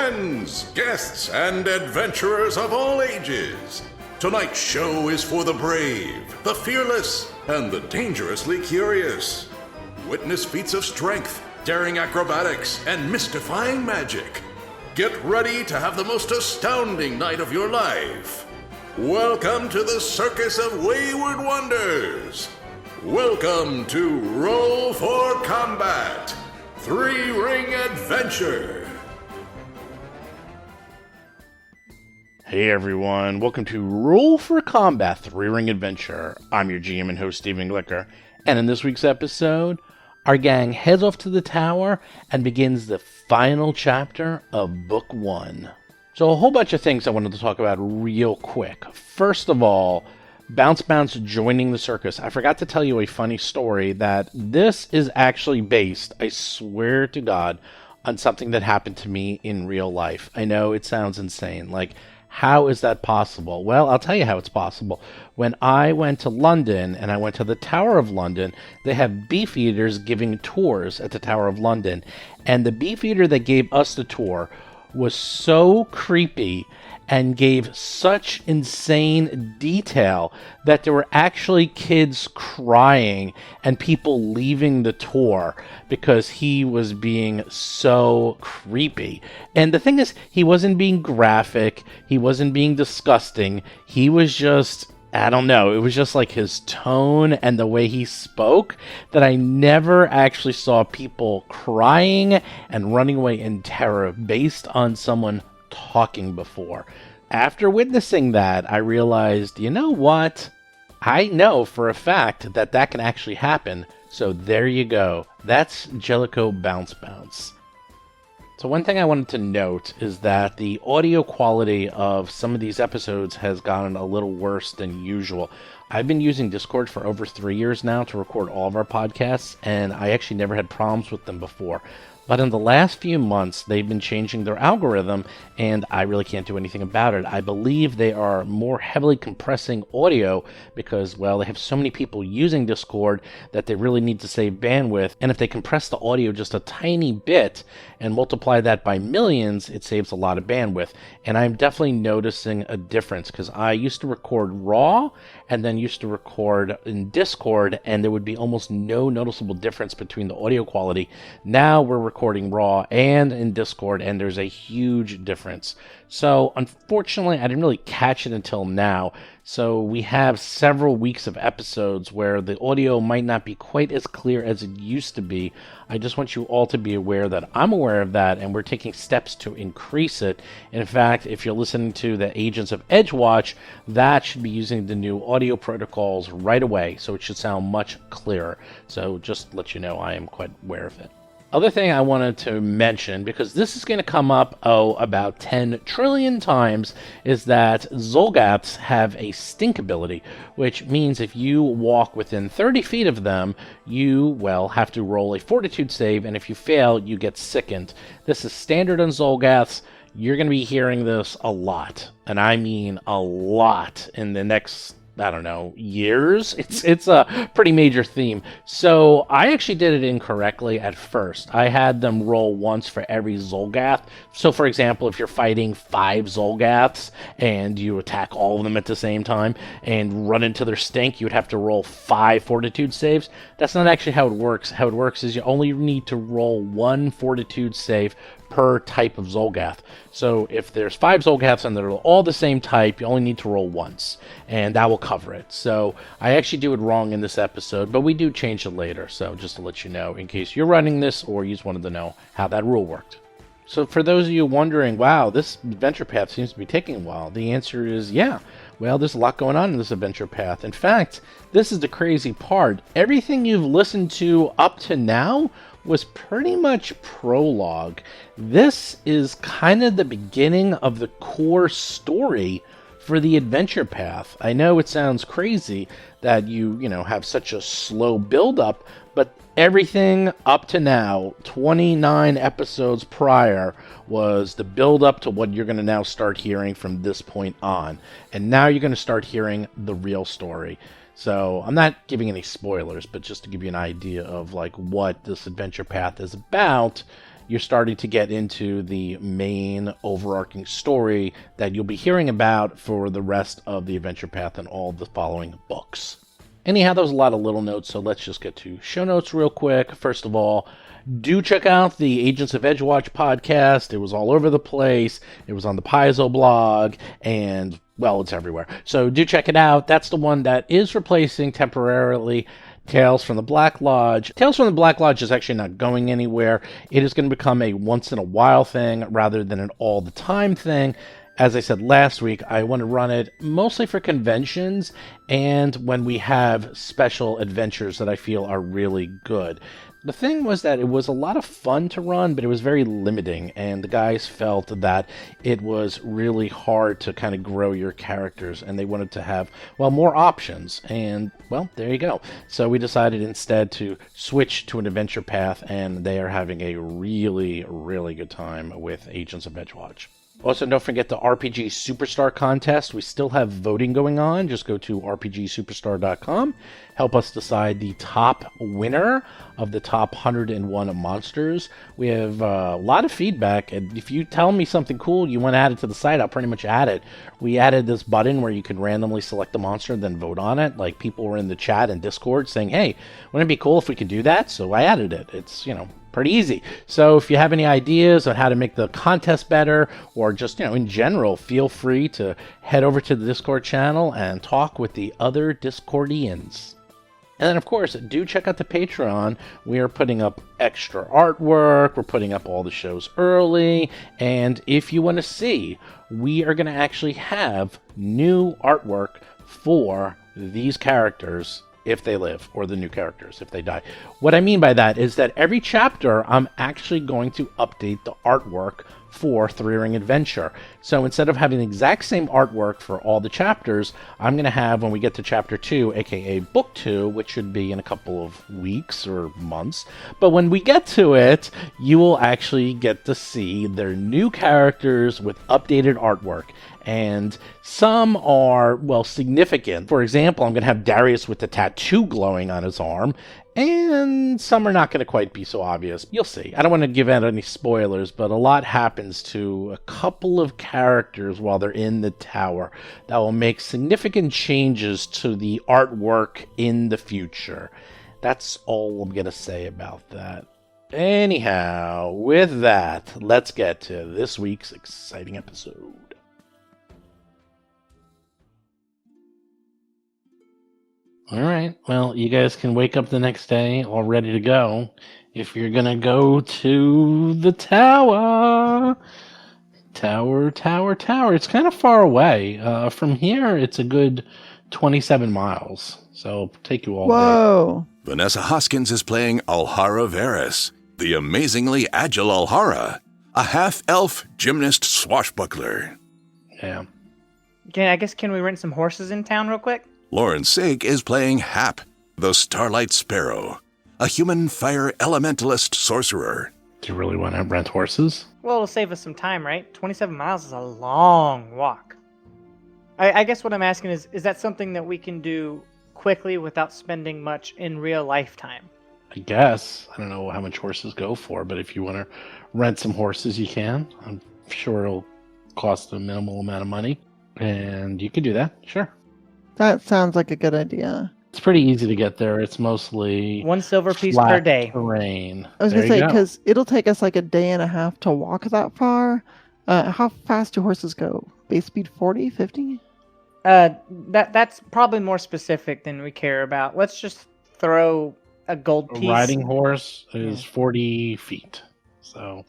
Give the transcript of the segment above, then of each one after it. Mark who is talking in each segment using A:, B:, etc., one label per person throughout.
A: Friends, guests, and adventurers of all ages, tonight's show is for the brave, the fearless, and the dangerously curious. Witness feats of strength, daring acrobatics, and mystifying magic. Get ready to have the most astounding night of your life. Welcome to the Circus of Wayward Wonders. Welcome to Roll for Combat, Three-Ring Adventure.
B: Hey everyone, welcome to Roll for Combat, Three-Ring Adventure. I'm your GM and host, Stephen Glicker, and in this week's episode, our gang heads off to the tower and begins the final chapter of Book 1. So a whole bunch of things I wanted to talk about real quick. First of all, Bounce joining the circus. I forgot to tell you a funny story that this is actually based, I swear to God, on something that happened to me in real life. I know it sounds insane. Like, how is that possible? Well, I'll tell you how it's possible. When I went to London and I went to the Tower of London, they have Beefeaters giving tours at the Tower of London. And the Beefeater that gave us the tour was so creepy and gave such insane detail that there were actually kids crying and people leaving the tour because he was being so creepy. And the thing is, he wasn't being graphic, he wasn't being disgusting, he was just, I don't know, it was just like his tone and the way he spoke that I never actually saw people crying and running away in terror based on someone talking before. After witnessing that, I realized, you know what? I know for a fact that that can actually happen. So there you go. That's Jellicoe Bounce. So one thing I wanted to note is that the audio quality of some of these episodes has gotten a little worse than usual. I've been using Discord for over 3 years now to record all of our podcasts, and I actually never had problems with them before. But in the last few months, they've been changing their algorithm, and I really can't do anything about it. I believe they are more heavily compressing audio because, well, they have so many people using Discord that they really need to save bandwidth. And if they compress the audio just a tiny bit and multiply that by millions, it saves a lot of bandwidth. And I'm definitely noticing a difference because I used to record raw and then used to record in Discord, and there would be almost no noticeable difference between the audio quality. Now we're recording raw and in Discord, and there's a huge difference. So unfortunately, I didn't really catch it until now. So we have several weeks of episodes where the audio might not be quite as clear as it used to be. I just want you all to be aware that I'm aware of that, and we're taking steps to increase it. In fact, if you're listening to the Agents of Edgewatch, that should be using the new audio protocols right away, so it should sound much clearer. So just to let you know, I am quite aware of it. Other thing I wanted to mention, because this is going to come up, about 10 trillion times, is that Zolgaths have a stink ability, which means if you walk within 30 feet of them, you, well, have to roll a fortitude save, and if you fail, you get sickened. This is standard on Zolgaths. You're going to be hearing this a lot, and I mean a lot in the next, I don't know, years. It's a pretty major theme. So I actually did it incorrectly at first. I had them roll once for every Zolgath. So for example, if you're fighting 5 Zolgaths and you attack all of them at the same time and run into their stink, you would have to roll 5 fortitude saves. That's not actually how it works. How it works is you only need to roll 1 fortitude save per type of Zolgath. So if there's 5 Zolgaths and they're all the same type, you only need to roll once, and that will cover it. So I actually do it wrong in this episode, but we do change it later. So just to let you know, in case you're running this or you just wanted to know how that rule worked. So for those of you wondering, wow, this adventure path seems to be taking a while, the answer is yeah. Well, there's a lot going on in this adventure path. In fact, this is the crazy part. Everything you've listened to up to now was pretty much prologue. This is kind of the beginning of the core story for the adventure path. I know it sounds crazy that you have such a slow build-up, but everything up to now, 29 episodes prior, was the build-up to what you're going to now start hearing from this point on. And now you're going to start hearing the real story. So I'm not giving any spoilers, but just to give you an idea of like what this adventure path is about, you're starting to get into the main overarching story that you'll be hearing about for the rest of the Adventure Path and all the following books. Anyhow, that was a lot of little notes, so let's just get to show notes real quick. First of all, do check out the Agents of Edgewatch podcast. It was all over the place. It was on the Paizo blog, and, well, it's everywhere. So do check it out. That's the one that is replacing temporarily Tales from the Black Lodge. Tales from the Black Lodge is actually not going anywhere. It is going to become a once-in-a-while thing rather than an all-the-time thing. As I said last week, I want to run it mostly for conventions and when we have special adventures that I feel are really good. The thing was that it was a lot of fun to run, but it was very limiting, and the guys felt that it was really hard to kind of grow your characters, and they wanted to have, well, more options, and, well, there you go. So we decided instead to switch to an adventure path, and they are having a really, really good time with Agents of Edgewatch. Also, don't forget the RPG Superstar contest. We still have voting going on. Just go to rpgsuperstar.com. Help us decide the top winner of the top 101 monsters. We have a lot of feedback, and if you tell me something cool you want to add it to the site, I'll pretty much add it. We added this button where you can randomly select the monster and then vote on it. Like, people were in the chat and Discord saying, hey, wouldn't it be cool if we could do that? So I added it. It's, pretty easy. So if you have any ideas on how to make the contest better, or just, in general, feel free to head over to the Discord channel and talk with the other Discordians. And then, of course, do check out the Patreon. We are putting up extra artwork. We're putting up all the shows early. And if you want to see, we are going to actually have new artwork for these characters if they live, or the new characters if they die. What I mean by that is that every chapter I'm actually going to update the artwork for Three Ring Adventure. So instead of having the exact same artwork for all the chapters, I'm going to have, when we get to chapter 2, aka book 2, which should be in a couple of weeks or months, but when we get to it, you will actually get to see their new characters with updated artwork. And some are, well, significant. For example, I'm going to have Darius with the tattoo glowing on his arm, and some are not going to quite be so obvious. You'll see. I don't want to give out any spoilers, but a lot happens to a couple of characters while they're in the tower that will make significant changes to the artwork in the future. That's all I'm going to say about that. Anyhow, with that, let's get to this week's exciting episode. All right, well, you guys can wake up the next day all ready to go. If you're going to go to the tower, it's kind of far away. From here, it's a good 27 miles, so it'll take you all
C: Whoa.
B: day.
A: Vanessa Hoskins is playing Alhara Varys, the amazingly agile Alhara, a half-elf gymnast swashbuckler.
B: Yeah.
C: Can we rent some horses in town real quick?
A: Lauren Sake is playing Hap, the Starlight Sparrow, a human fire elementalist sorcerer.
B: Do you really want to rent horses?
C: Well, it'll save us some time, right? 27 miles is a long walk. I guess what I'm asking is that something that we can do quickly without spending much in real life time?
B: I guess. I don't know how much horses go for, but if you want to rent some horses, you can. I'm sure it'll cost a minimal amount of money, and you can do that, sure.
D: That sounds like a good idea.
B: It's pretty easy to get there. It's mostly
C: 1 silver piece
B: flat
C: per day.
B: terrain.
D: I was going to say, because it'll take us like a day and a half to walk that far. How fast do horses go? Base speed 40, 50?
C: That's probably more specific than we care about. Let's just throw a gold piece.
B: A riding horse is 40 feet. So,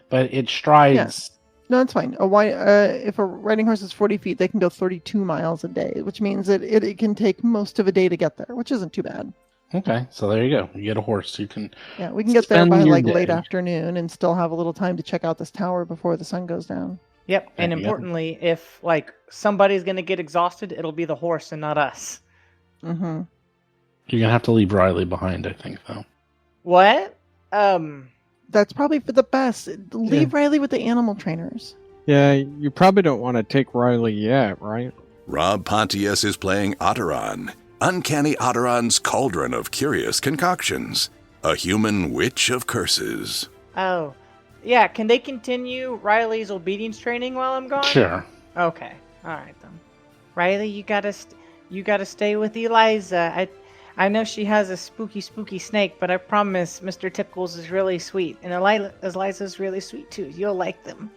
B: but it strides.
D: Yeah. No, it's fine. If a riding horse is 40 feet, they can go 32 miles a day, which means that it can take most of a day to get there, which isn't too bad.
B: Okay, so there you go. You get a horse. You can.
D: Yeah, we can get there by like late afternoon and still have a little time to check out this tower before the sun goes down.
C: Yep, and importantly, if like somebody's gonna get exhausted, it'll be the horse and not us.
D: Mm-hmm.
B: You're gonna have to leave Riley behind, I think, though.
C: What?
D: That's probably for the best. Leave Riley with the animal trainers.
E: Yeah, you probably don't want to take Riley yet, right?
A: Rob Pontius is playing Otteron, Uncanny Otteron's cauldron of curious concoctions, a human witch of curses.
C: Oh, Yeah, can they continue Riley's obedience training while I'm gone?
B: Sure.
C: Okay. All right then. Riley, you gotta stay with Eliza. I know she has a spooky snake, but I promise Mr. Tickles is really sweet, and Eliza's really sweet too. You'll like them.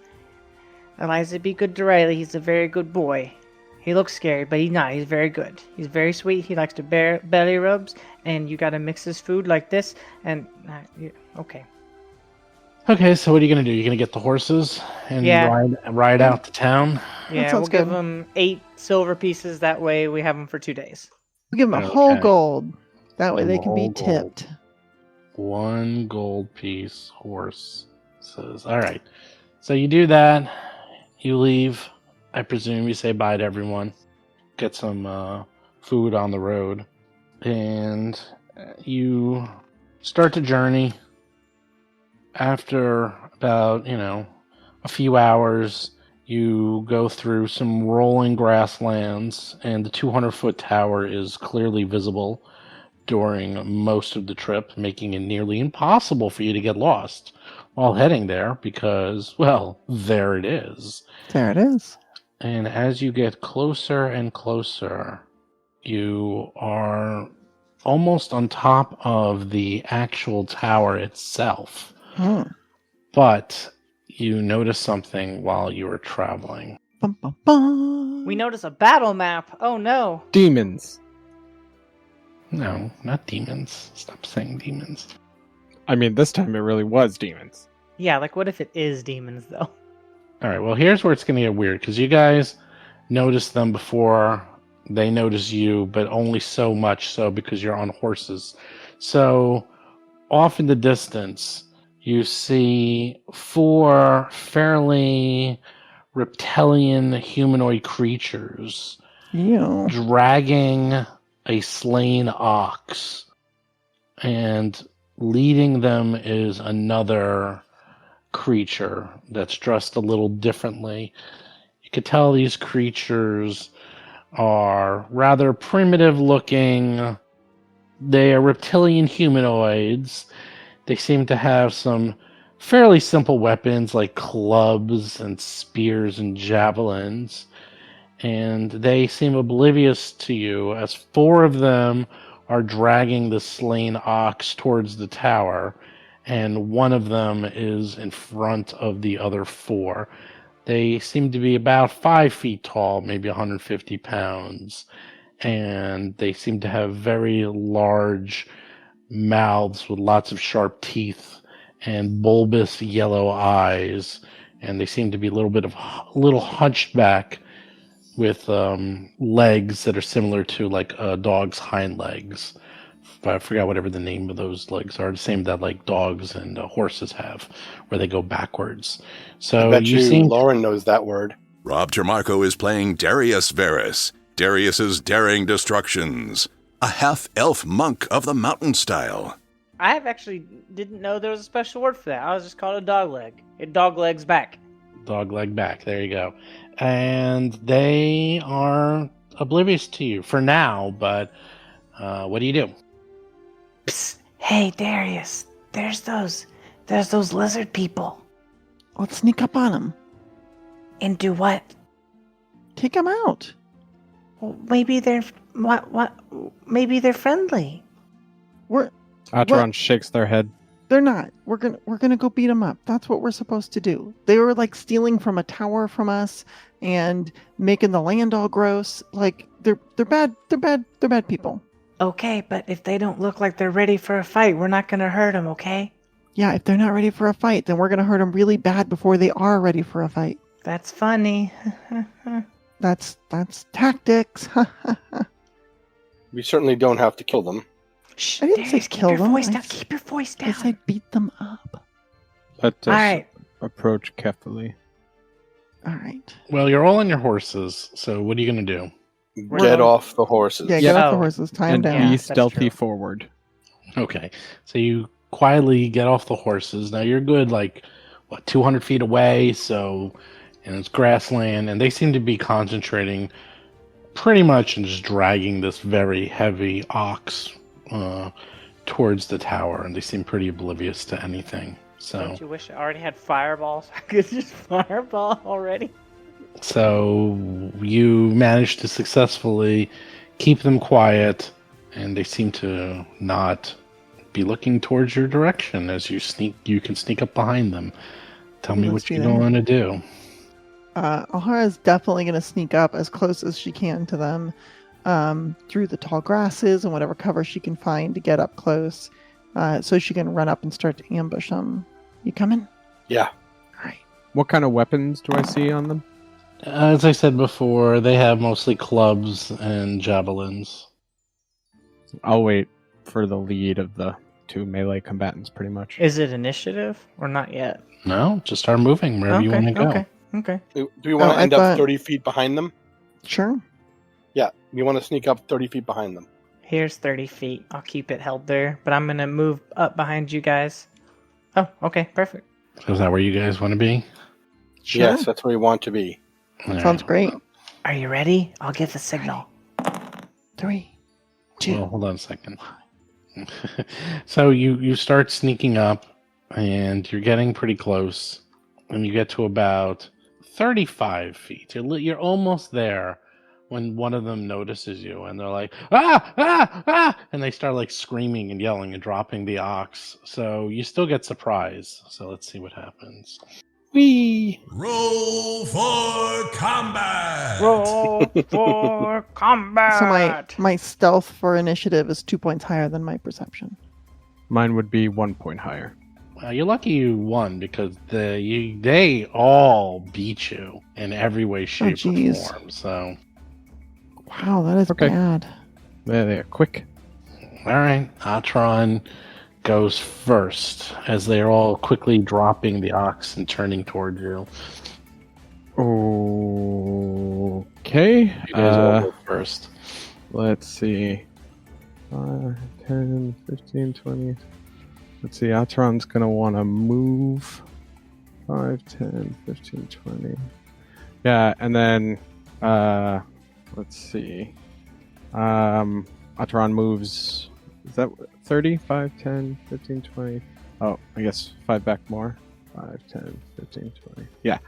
C: Eliza, be good to Riley. He's a very good boy. He looks scary, but he's not. He's very good. He's very sweet. He likes to belly rubs, and you gotta mix his food like this. And okay.
B: Okay, so what are you gonna do? You're gonna get the horses and ride out to town.
C: Yeah, we'll give them 8 silver pieces. That way, we have them for 2 days.
D: We give them a whole gold. That way they can be tipped.
B: 1 gold piece horse says. All right. So you do that. You leave. I presume you say bye to everyone. Get some food on the road. And you start the journey. After about, a few hours, you go through some rolling grasslands, and the 200-foot tower is clearly visible during most of the trip, making it nearly impossible for you to get lost while heading there because, well, there it is.
D: There it is.
B: And as you get closer and closer, you are almost on top of the actual tower itself. But you notice something while you were traveling.
D: Bum, bum, bum.
C: We notice a battle map. Oh no.
E: Demons.
B: No, not demons. Stop saying demons.
E: I mean, this time it really was demons.
C: Yeah, like what if it is demons though?
B: All right, well, here's where it's going to get weird, because you guys noticed them before they notice you, but only so much so because you're on horses. So off in the distance, you see 4 fairly reptilian humanoid creatures dragging a slain ox, and leading them is another creature that's dressed a little differently. You could tell these creatures are rather primitive looking. They are reptilian humanoids. They seem to have some fairly simple weapons like clubs and spears and javelins. And they seem oblivious to you as 4 of them are dragging the slain ox towards the tower. And 1 of them is in front of the other 4. They seem to be about 5 feet tall, maybe 150 pounds. And they seem to have very large mouths with lots of sharp teeth and bulbous yellow eyes. And they seem to be a little hunched back with legs that are similar to like a dog's hind legs. But I forgot whatever the name of those legs are. The same that like dogs and horses have, where they go backwards. So
F: I bet you Lauren knows that word.
A: Rob Termarco is playing Darius Varus, Darius's Daring Destructions, a half-elf monk of the mountain style.
C: I actually didn't know there was a special word for that. I was just called a dog leg. It dog legs back.
B: Dog leg back. There you go. And they are oblivious to you for now, but what do you do?
G: Psst. Hey, Darius. There's those lizard people.
D: Let's sneak up on them.
G: And do what?
D: Take them out.
G: Well, maybe they're maybe they're friendly.
E: Atron shakes their head.
D: They're not. We're gonna go beat them up. That's what we're supposed to do. They were like stealing from a tower from us and making the land all gross. Like they're bad. They're bad people.
G: Okay, but if they don't look like they're ready for a fight, we're not gonna hurt them. Okay?
D: Yeah, if they're not ready for a fight, then we're gonna hurt them really bad before they are ready for a fight.
G: That's funny.
D: That's tactics.
F: We certainly don't have to kill them.
G: Shh,
D: I didn't
G: Darius,
D: say kill them.
G: Keep your voice down.
D: I said beat them up.
E: Let us
G: All right.
E: approach carefully.
D: All right.
B: Well, you're all on your horses, so what are you going to do?
F: Get off the horses.
D: Yeah, get off the horses. Tie them
E: And
D: down.
E: be
C: that's
E: stealthy
C: true.
E: forward.
B: Okay, so you quietly get off the horses. Now you're good, 200 feet away, so, and it's grassland, and they seem to be concentrating pretty much and just dragging this very heavy ox towards the tower, and they seem pretty oblivious to anything. So,
C: Don't you wish I already had fireballs? I could just fireball already.
B: so you managed to successfully keep them quiet, and they seem to not be looking towards your direction as you sneak. You can sneak up behind them. Tell me
D: Let's
B: what
D: be
B: you're
D: there.
B: going to do.
D: Alhara is definitely going to sneak up as close as she can to them, through the tall grasses and whatever cover she can find to get up close, so she can run up and start to ambush them. You coming?
F: Yeah.
D: All right.
E: What kind of weapons do I see on them?
B: As I said before, they have mostly clubs and javelins.
E: I'll wait for the lead of the 2 melee combatants, pretty much.
C: Is it initiative or not yet?
B: No, just start moving wherever you want to go.
C: Okay.
F: Do we want to
D: I
F: end
D: thought-
F: up 30 feet behind them?
D: Sure.
F: Yeah, we want to sneak up 30 feet behind them.
C: Here's 30 feet. I'll keep it held there, but I'm gonna move up behind you guys. Oh, okay, perfect.
B: So is that where you guys want to be?
D: Sure.
F: Yes, that's where we want to be.
B: All
D: Sounds
B: right.
D: great.
C: Are you ready? I'll give the signal.
D: 3, 2.
B: Well, hold on a second. So you start sneaking up, and you're getting pretty close, and you get to about 35 feet. You're almost there when one of them notices you, and they're like, ah, ah, ah, and they start like screaming and yelling and dropping the ox. So you still get surprise. So let's see what happens. Whee!
A: Roll for combat!
C: Roll for combat.
D: So my stealth for initiative is 2 points higher than my perception.
E: Mine would be 1 point higher.
B: You're lucky you won because they all beat you in every way, shape, or
D: jeez.
B: form. So,
D: Wow, that is
E: Okay.
D: bad.
E: They're quick.
B: all right, Atron goes first as they're all quickly dropping the ox and turning towards you.
E: Okay.
B: You guys all go first.
E: Let's see. 5, 10, 15, 20. Let's see. Atron's going to want to move. 5, 10, 15, 20. Yeah, and then let's see. Atron moves. Is that 30? 5, 10, 15, 20. Oh, I guess 5 back more. 5, 10, 15, 20. Yeah.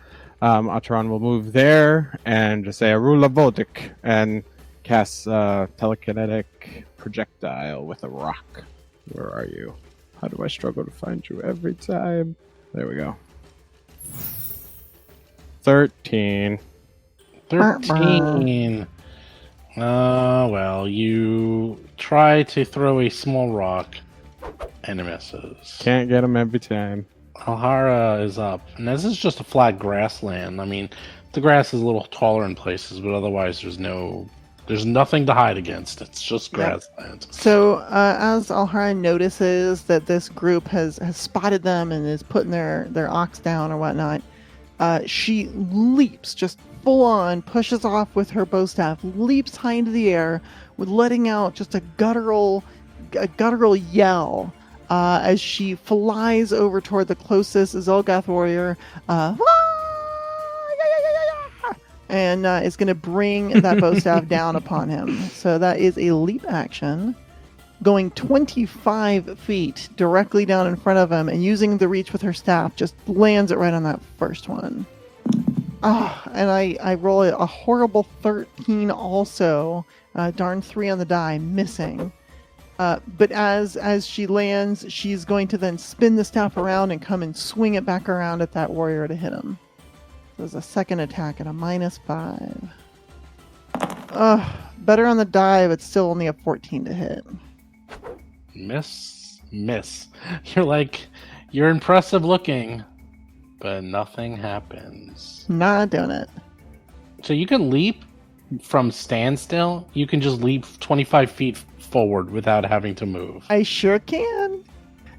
E: Atron will move there and just say Arula Vodik and cast telekinetic projectile with a rock. Where are you? How do I struggle to find you every time? There we go. 13.
B: 13. Well, you try to throw a small rock and it misses.
E: Can't get him every time.
B: Alhara is up. And this is just a flat grassland. I mean, the grass is a little taller in places, but otherwise there's nothing to hide against. It's just grassland.
D: So as Alhara notices that this group has spotted them and is putting their ox down or whatnot, she leaps, just full on, pushes off with her bow staff, leaps high into the air, with letting out just a guttural yell as she flies over toward the closest Zolgath warrior, and is going to bring that bow staff down upon him. So that is a leap action, going 25 feet directly down in front of him, and using the reach with her staff, just lands it right on that first one. And I roll a horrible 13 also. Darn 3 on the die, missing. But as she lands, she's going to then spin the staff around and come and swing it back around at that warrior to hit him. So there's a second attack at a -5. Better on the die, but still only a 14 to hit.
B: Miss. You're impressive looking, but nothing happens.
D: Not doing it.
B: So you can leap from standstill. You can just leap 25 feet forward without having to move.
D: I sure can.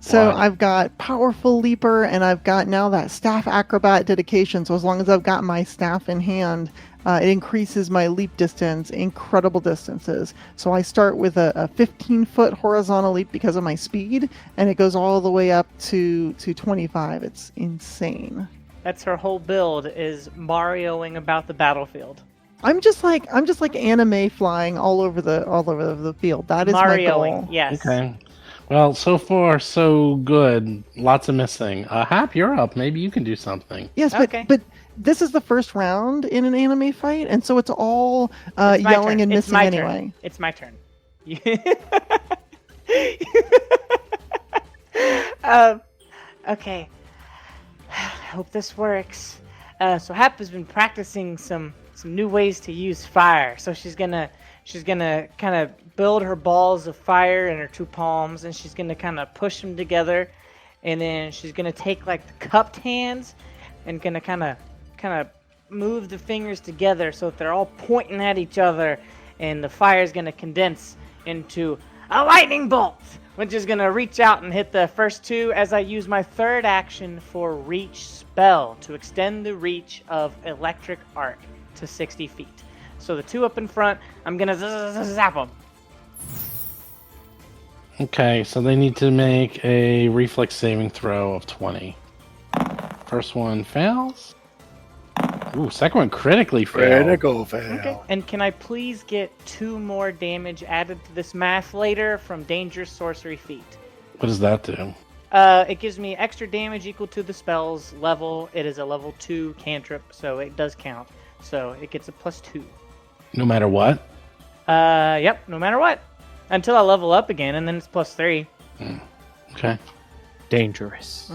D: So
B: Wow.
D: I've got powerful leaper, and I've got now that staff acrobat dedication. So as long as I've got my staff in hand, it increases my leap distance, incredible distances. So I start with a 15-foot horizontal leap because of my speed, and it goes all the way up to 25. It's insane.
C: That's her whole build, is Marioing about the battlefield.
D: I'm just like anime flying all over the field. That is my
C: Marioing,
D: goal.
C: yes.
B: Okay. Well, so far, so good. Lots of missing. Hap, you're up. Maybe you can do something.
D: Yes,
C: Okay.
D: but this is the first round in an anime fight, and so it's all
C: It's my
D: yelling
C: turn.
D: and
C: It's
D: missing
C: my
D: anyway.
C: turn. It's my turn. Okay. Hope this works. So Hap has been practicing some new ways to use fire. So she's gonna kind of build her balls of fire in her two palms, and she's gonna kind of push them together, and then she's gonna take like the cupped hands, and gonna kind of move the fingers together so that they're all pointing at each other, and the fire is gonna condense into a lightning bolt, which is gonna reach out and hit the first two as I use my third action for reach spell to extend the reach of electric arc to 60 feet. So the two up in front, I'm gonna zap them.
B: Okay, so they need to make a reflex saving throw of 20. First one fails. Ooh, second one critically failed.
F: Critical fail.
C: Okay. And can I please get 2 more damage added to this math later from Dangerous Sorcery Feat?
B: What does that do?
C: It gives me extra damage equal to the spell's level. It is a level 2 cantrip, so it does count. So it gets a +2.
B: No matter what?
C: Yep, no matter what. Until I level up again, and then it's +3.
B: Okay.
E: Dangerous.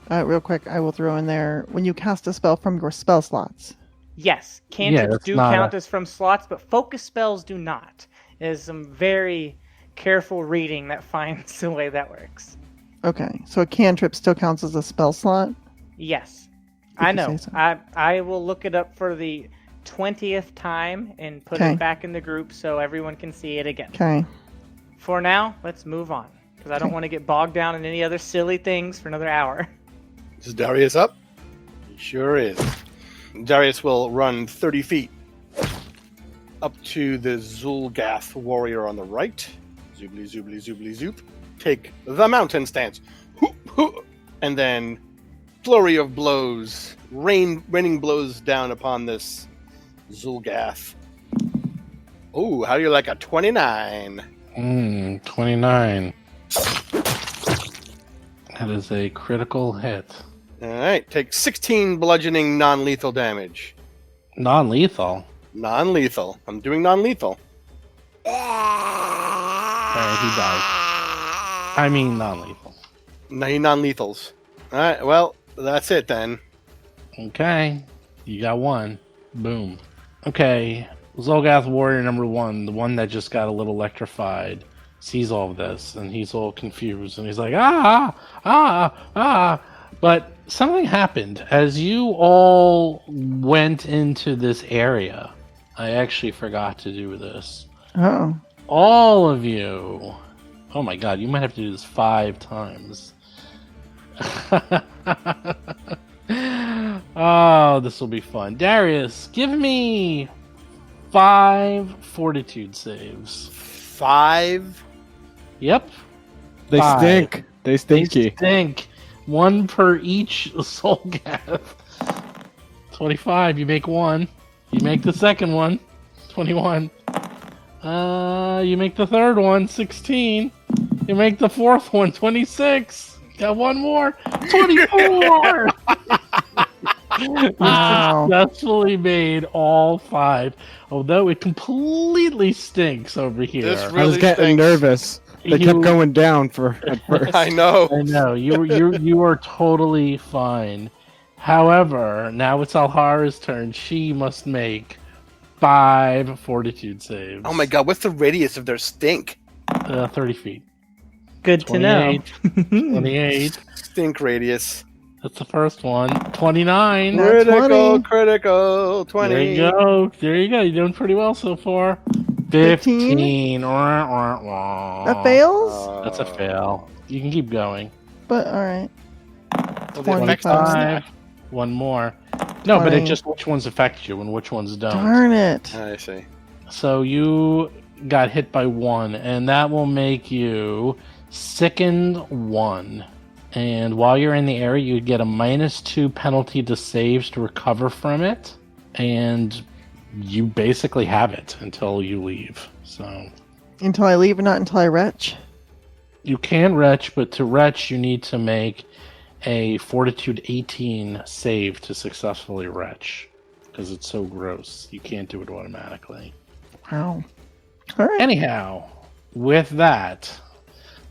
D: Real quick, I will throw in there when you cast a spell from your spell slots.
C: Yes, cantrips
B: that's
C: do
B: not
C: count as from slots, but focus spells do not. It is some very careful reading that finds the way that works.
D: Okay, so a cantrip still counts as a spell slot?
C: Yes,
D: If
C: I
D: you
C: know.
D: say so.
C: I will look it up for the 20th time and put
D: Okay.
C: it back in the group so everyone can see it again.
D: Okay.
C: For now, let's move on, because I don't want to get bogged down in any other silly things for another hour.
F: Is Darius up? He sure is. Darius will run 30 feet up to the Zulgath warrior on the right. Zoobly, zoobly, zoobly, zoop. Take the mountain stance. Hoop, hoop. And then flurry of blows. Raining blows down upon this Zulgath. Oh, how do you like a 29?
B: 29. That is a critical hit.
F: Alright, take 16 bludgeoning non-lethal damage.
B: Non-lethal?
F: Non-lethal. I'm doing non-lethal.
B: Okay, he dies. I mean non-lethal.
F: Non-lethals. Alright, well, that's it then.
B: Okay, you got one. Boom. Okay, Zolgath Warrior number 1, the one that just got a little electrified, sees all of this, and he's all confused, and he's like, But something happened. As you all went into this area, I actually forgot to do this.
D: Oh.
B: All of you. Oh my god, you might have to do this 5 times. Oh, this will be fun. Darius, give me 5 fortitude saves.
F: 5.
B: Yep.
E: They
B: 5.
E: stink. They stinky.
B: They stink. 1 per each soul gath. 25, you make 1. You make the second one. 21. You make the third one. 16. You make the fourth one. 26. Got 1 more. 24!
D: Wow.
B: Successfully made all 5. Although it completely stinks over here.
F: This
E: I was
F: really
E: getting
F: stinks.
E: nervous. They kept going down at first.
F: I know.
B: I know you are totally fine. However, now it's Alhara's turn. She must make 5 fortitude saves.
F: Oh my god, what's the radius of their stink?
B: 30 feet.
C: Good to know.
B: 28.
F: Stink radius.
B: That's the first one. 29.
D: Nat
F: Critical,
D: 20.
F: critical, 20.
B: There you go. There you go. You're doing pretty well so far. 15.
D: That fails?
B: That's a fail. You can keep going.
D: But alright.
F: Well, the effects don't
D: 25.
F: snap.
B: 1 more. No, but it
D: 20.
B: just which ones affect you and which ones don't.
D: Darn it.
F: I see.
B: So you got hit by 1, and that will make you sickened 1. And while you're in the area, you get a -2 penalty to saves to recover from it, and you basically have it until you leave. So
D: Until I leave, not until I retch.
B: You can retch, but to retch, you need to make a Fortitude 18 save to successfully retch. Because it's so gross. You can't do it automatically.
D: Wow. All right.
B: Anyhow, with that,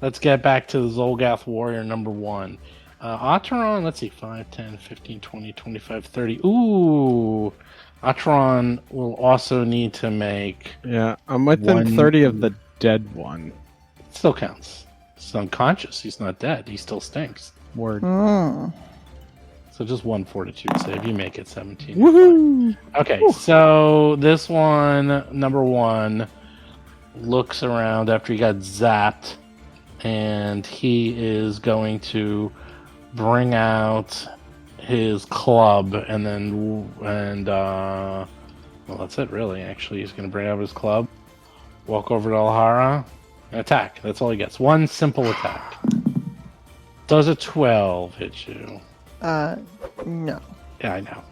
B: let's get back to the Zolgath Warrior number 1. Atron, let's see, 5, 10, 15, 20, 25, 30. Ooh! Atron will also need to make...
E: Yeah, I'm within 30 of the dead one.
B: Still counts. He's unconscious. He's not dead. He still stinks.
E: Word.
B: So just one Fortitude save. You make it 17.
E: Woohoo!
B: Okay, so this one, number 1, looks around after he got zapped, and he is going to bring out his club, well, that's it, really. Actually, he's going to bring out his club, walk over to Alhara, and attack. That's all he gets. One simple attack. Does a 12 hit you?
D: No.
B: Yeah, I know.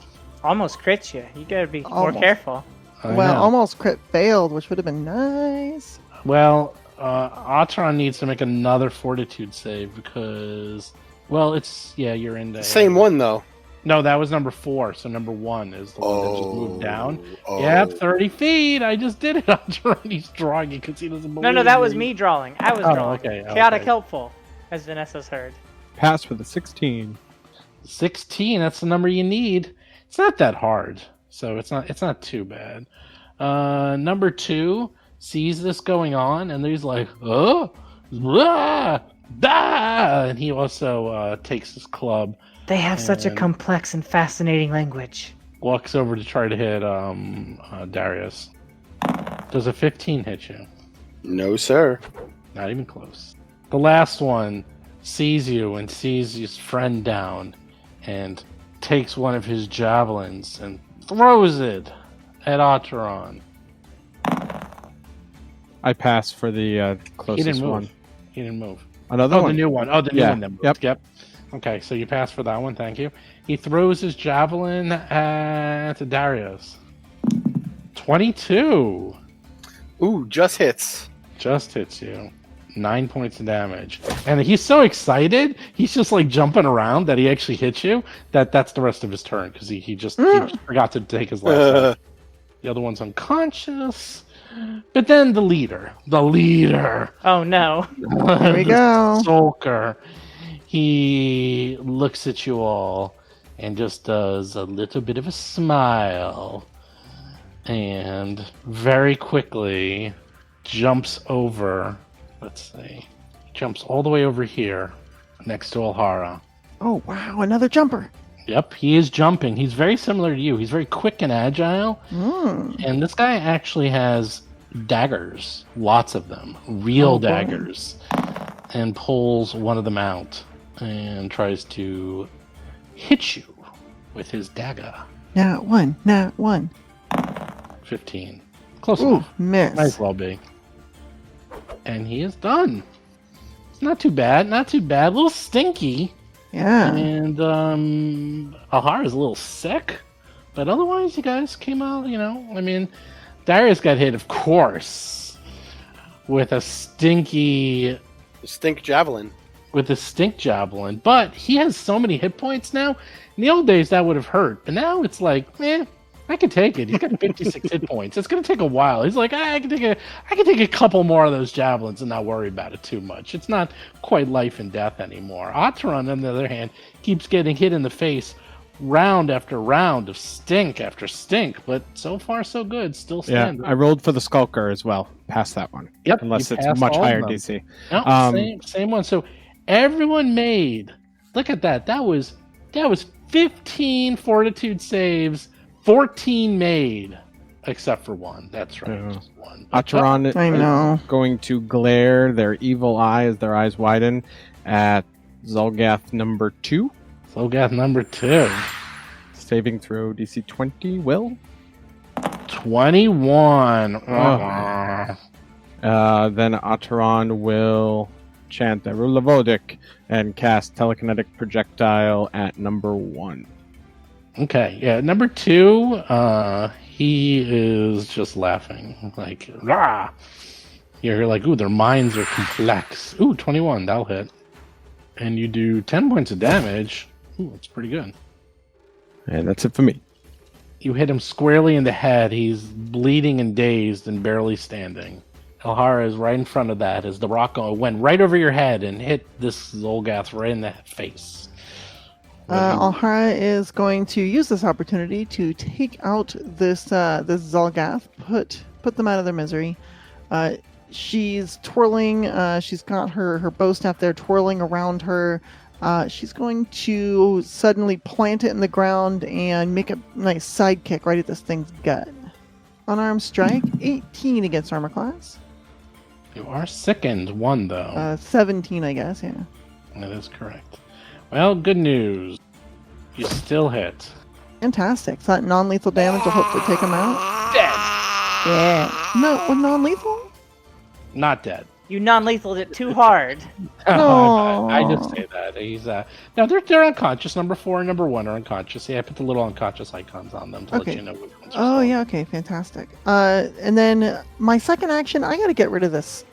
C: Almost crits you. You gotta be more
D: Almost.
C: careful.
B: I
D: Well,
B: know.
D: almost crit failed, which would have been nice.
B: Well, Atron needs to make another Fortitude save because, well, you're in there.
F: Same one though.
B: No, that was number 4. So number 1 is the one that just moved down.
F: Oh.
B: Yep, 30 feet. I just did it. Atron. He's drawing it because he doesn't believe
C: No, that was
B: me.
C: me drawing. I was
B: Oh,
C: drawing.
B: okay,
C: Chaotic
B: okay.
C: helpful, as Vanessa's heard.
E: Pass with a 16.
B: 16. That's the number you need. It's not that hard, so it's not too bad. Number 2 sees this going on, and he's like, "Oh, ah, ah!" And he also takes his club,
G: They have such a
B: And-
G: complex and fascinating language.
B: walks over to try to hit Darius. Does a 15 hit you?
F: No, sir.
B: Not even close. The last one sees you and sees his friend down and takes one of his javelins and throws it at Atron.
E: I pass for the
B: He
E: closest
B: didn't move.
E: one.
B: He didn't move.
E: Another
B: Oh,
E: one.
B: the new one. Oh, the new
E: Yeah.
B: one that moved.
E: Yep.
B: Yep. Okay, so you pass for that one. Thank you. He throws his javelin at Darius. 22.
F: Ooh, just hits.
B: Just hits you. 9 points of damage. And he's so excited, he's just like jumping around that he actually hits you. That's the rest of his turn because he just forgot to take his last one. The other one's unconscious. But then the leader.
C: Oh no.
D: Here we go.
B: Sulker. He looks at you all and just does a little bit of a smile. And very quickly jumps over. Let's see. Jumps all the way over here next to Alhara.
D: Oh, wow. Another jumper.
B: Yep, he is jumping. He's very similar to you. He's very quick and agile. And this guy actually has daggers. Lots of them. Real
D: boy.
B: daggers. And pulls one of them out and tries to hit you with his dagger.
D: Not one.
B: 15. Close
D: Ooh,
B: enough.
D: miss.
B: Might as well be. And he is done. It's not too bad. A little stinky.
D: Yeah.
B: And Alhara's a little sick. But otherwise, you guys came out, I mean, Darius got hit, of course, with a stinky...
F: Stink javelin.
B: With a stink javelin. But he has so many hit points now. In the old days, that would have hurt. But now it's like, I can take it. He's got 56 hit points. It's going to take a while. He's like, I can take a couple more of those javelins and not worry about it too much. It's not quite life and death anymore. Atron, on the other hand, keeps getting hit in the face round after round of stink after stink. But so far, so good. Still
E: Yeah,
B: standing.
E: I rolled for the Skulker as well. Pass that one.
B: Yep,
E: Unless
B: you
E: it's
B: passed
E: much
B: all of
E: higher
B: them.
E: DC.
B: No, same one. So everyone made. Look at that. That was 15 Fortitude saves. 14 made, except for one. That's right,
E: Yeah.
B: just one.
E: Acheron
D: I know.
E: is going to glare their evil eye as their eyes widen at Zolgath number 2.
B: Zolgath number 2.
E: Saving throw DC 20, Will.
B: 21.
E: Then Acheron will chant Erulavodik and cast Telekinetic Projectile at number 1.
B: Okay, yeah, number 2, he is just laughing. Like, rah! You're like, ooh, their minds are complex. Ooh, 21, that'll hit. And you do 10 points of damage. Ooh, that's pretty good.
E: And that's it for me.
B: You hit him squarely in the head. He's bleeding and dazed and barely standing. Alhara is right in front of that as the rock went right over your head and hit this Zolgath right in the face.
D: Alhara is going to use this opportunity to take out this Zolgath, put them out of their misery. She's twirling. She's got her bow staff there, twirling around her. She's going to suddenly plant it in the ground and make a nice side kick right at this thing's gut. Unarmed strike, 18 against armor class.
B: You are sickened, 1 though.
D: 17, I guess. Yeah.
B: That is correct. Well, good news. You still hit.
D: Fantastic. So that non-lethal damage will hopefully take him out.
B: Dead.
D: Yeah. No, with non-lethal?
B: Not dead.
C: You non-lethaled it too hard.
B: Oh, I just say that. He's no, they're unconscious. Number 4 and number 1 are unconscious. Yeah, I put the little unconscious icons on them to let you know which ones are
D: Oh
B: still.
D: yeah, okay, fantastic. And then my second action, I got to get rid of this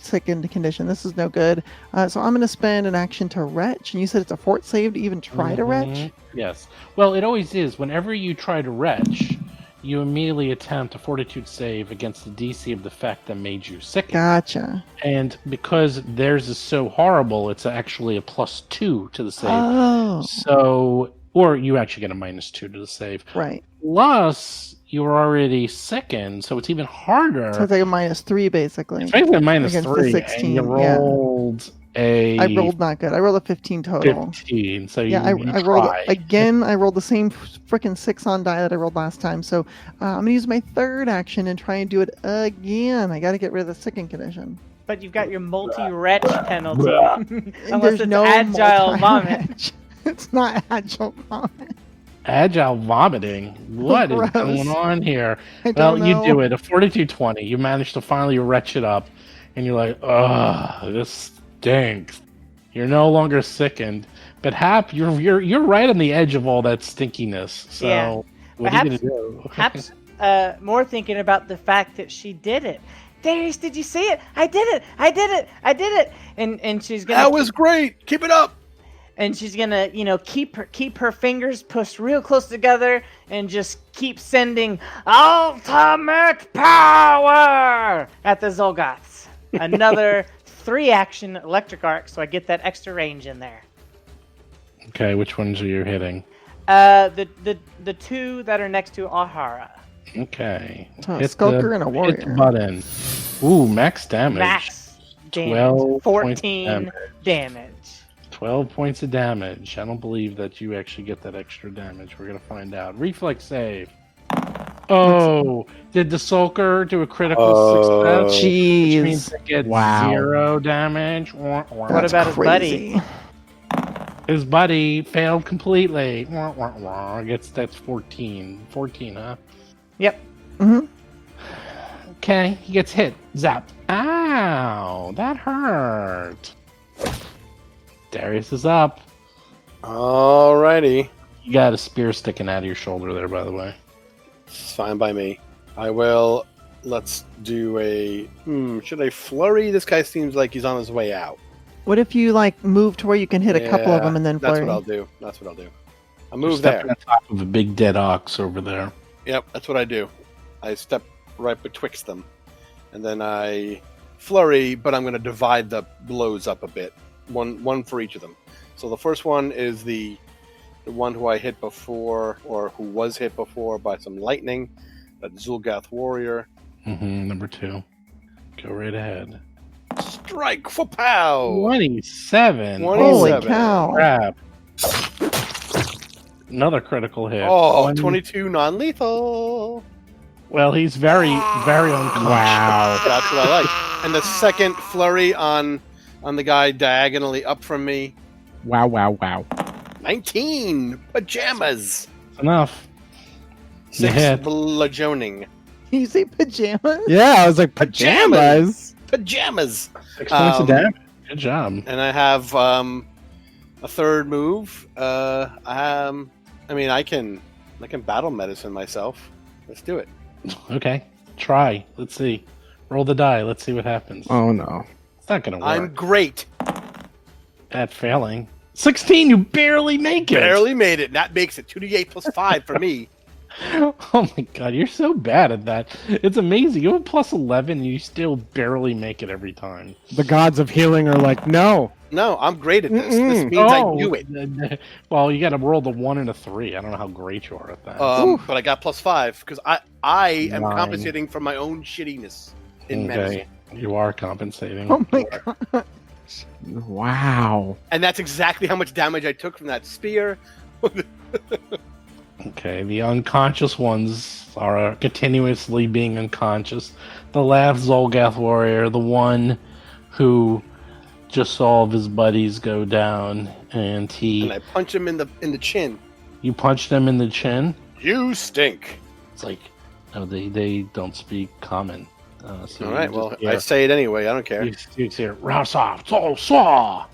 D: sickened condition. This is no good. So I'm going to spend an action to retch. And you said it's a fort save to even try to retch.
B: Yes. Well, it always is. Whenever you try to retch, you immediately attempt a fortitude save against the DC of the effect that made you sick.
D: Gotcha.
B: And because theirs is so horrible, it's actually a +2 to the save.
D: Oh.
B: So, or you actually get a -2 to the save.
D: Right.
B: Plus, you were already sickened, so it's even harder.
D: So it's like a -3 basically.
B: It's basically a
D: Against the
B: -3,
D: 16,
B: and you
D: yeah.
B: rolled a
D: I rolled not good. I rolled a 15 total.
B: 15. So
D: Yeah,
B: you
D: I rolled
B: try.
D: again. I rolled the same freaking 6 on die that I rolled last time. So I'm gonna use my third action and try and do it again. I got to get rid of the sickened condition.
C: But you've got your multi-retch penalty. Unless
D: There's
C: it's
D: no
C: agile vomit.
D: multi-retch. It's not agile vomit.
B: Agile vomiting. What is
D: Gross.
B: going on here?
D: I
B: Well,
D: don't
B: you
D: know.
B: do it. A 42-20. You manage to finally retch it up, and you're like, ugh, this stinks. You're no longer sickened, but Hap, you're right on the edge of all that stinkiness. So
C: Yeah.
B: what are you gonna do?
C: Perhaps more thinking about the fact that she did it. Darius, did you see it? I did it! I did it! I did it! And she's gonna
F: That was great. Keep it up.
C: and she's gonna, keep her fingers pushed real close together and just keep sending ultimate power at the Zolgaths. Another 3-action electric arc, so I get that extra range in there.
B: Okay, which ones are you hitting?
D: Mm-hmm.
C: The 2 that are next to Alhara.
B: Okay.
D: A skulker and a
B: Hit the
D: warrior.
B: button. Ooh, max damage.
C: Max damage.
B: 12
C: 14
B: points
C: damage.
B: 12 points of damage. I don't believe that you actually get that extra damage. We're going to find out. Reflex save. Oh, did the Sulker do a critical success? Which means
D: Jeez.
B: it gets
E: Wow.
B: 0 damage.
C: What
D: That's
C: about his
D: crazy.
B: His buddy failed completely. That's 14. 14, huh?
C: Yep.
D: Mm-hmm.
B: Okay, he gets hit. Zap. Ow, that hurt. Darius is up.
F: Alrighty.
B: You got a spear sticking out of your shoulder there, by the way.
F: It's fine by me. I will. Let's do a. Should I flurry? This guy seems like he's on his way out.
D: What if you move to where you can hit a couple of
F: Yeah,
D: them and then flurry?
F: That's what I'll do. I'll
B: You're
F: move
B: stepping
F: there.
B: on top of a big dead ox over there.
F: Yep, that's what I do. I step right betwixt them, and then I flurry. But I'm going to divide the blows up a bit. One for each of them. So the first one is the one who I hit before, or who was hit before by some lightning. That Zulgath warrior.
B: Number 2. Go right ahead.
F: Strike for pow.
B: 27.
F: 27.
D: Holy cow.
B: Crap. Another critical hit.
F: Oh, 22 non-lethal.
B: Well, he's very, very unconscious.
E: Wow.
F: That's what I like. And the second flurry on the guy diagonally up from me.
E: Wow, wow, wow.
F: 19 pajamas.
B: Enough.
F: 6
B: hit.
F: bludgeoning.
D: You say pajamas?
E: Yeah, I was like, pajamas?
F: Pajamas.
B: 6 points of damage. Good job.
F: And I have a third move. I can battle medicine myself. Let's do it.
B: Okay. Try. Let's see. Roll the die. Let's see what happens.
E: Oh no.
B: It's not gonna work.
F: I'm great.
B: At failing. 16. You barely make it.
F: Barely made it. That makes it 2d8 plus 5 for me.
B: Oh my god, you're so bad at that. It's amazing. You have plus 11 and you still barely make it every time.
E: The gods of healing are like, no.
F: No, I'm great at this. This
E: Mm-mm.
F: means I do it.
B: Well, you gotta roll the 1 and a 3. I don't know how great you are at that.
F: But I got plus 5 because I am
B: 9.
F: compensating for my own shittiness in medicine.
B: You are compensating.
D: Oh my god.
E: Wow.
F: And that's exactly how much damage I took from that spear.
B: Okay, the unconscious ones are continuously being unconscious. The last Zolgath warrior, the one who just saw all of his buddies go down, and
F: And I punch him in the chin.
B: you punched him in the chin.
F: You stink.
B: It's like, no, they don't speak common. So
F: All right,
B: you
F: well,
B: just
F: I
B: hear-
F: say it anyway. I don't care.
B: you hear, "Rasa, so, saw."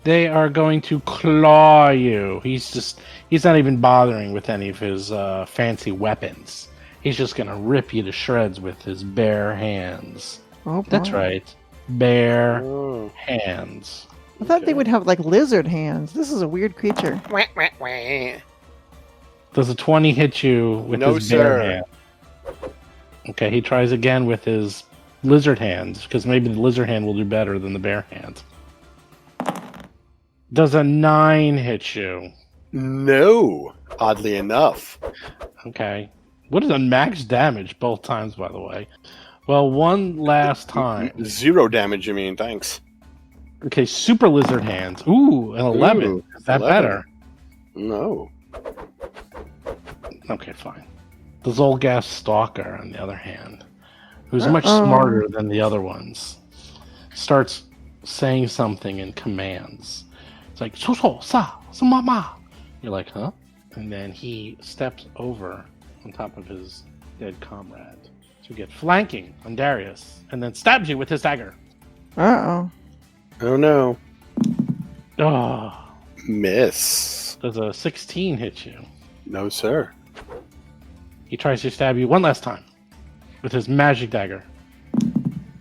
B: They are going to claw you. He's not even bothering with any of his fancy weapons. He's just gonna rip you to shreds with his bare hands.
D: Oh, boy.
B: That's right, bare
F: Oh.
B: hands.
D: I thought they would have like lizard hands. This is a weird creature.
F: Wah, wah, wah.
B: Does a 20 hit you with
F: No,
B: his bare
F: sir.
B: hand? Okay, he tries again with his lizard hands, because maybe the lizard hand will do better than the bare hand. Does a 9 hit you?
F: No, oddly enough.
B: Okay. What is a max damage both times, by the way? Well, one last time.
F: 0 damage, you mean? Thanks.
B: Okay, super lizard hands. Ooh, an 11.
F: Ooh,
B: Is that
F: 11.
B: better?
F: No.
B: Okay, fine. The Zolgath Stalker, on the other hand, who's much
D: Uh-oh.
B: smarter than the other ones, starts saying something in commands. It's like, so, sa, mama. You're like, huh? And then he steps over on top of his dead comrade to get flanking on Darius, and then stabs you with his dagger.
D: Uh-oh.
F: Oh no.
B: Oh,
F: Miss.
B: does a 16 hit you?
F: No, sir.
B: He tries to stab you one last time with his magic dagger.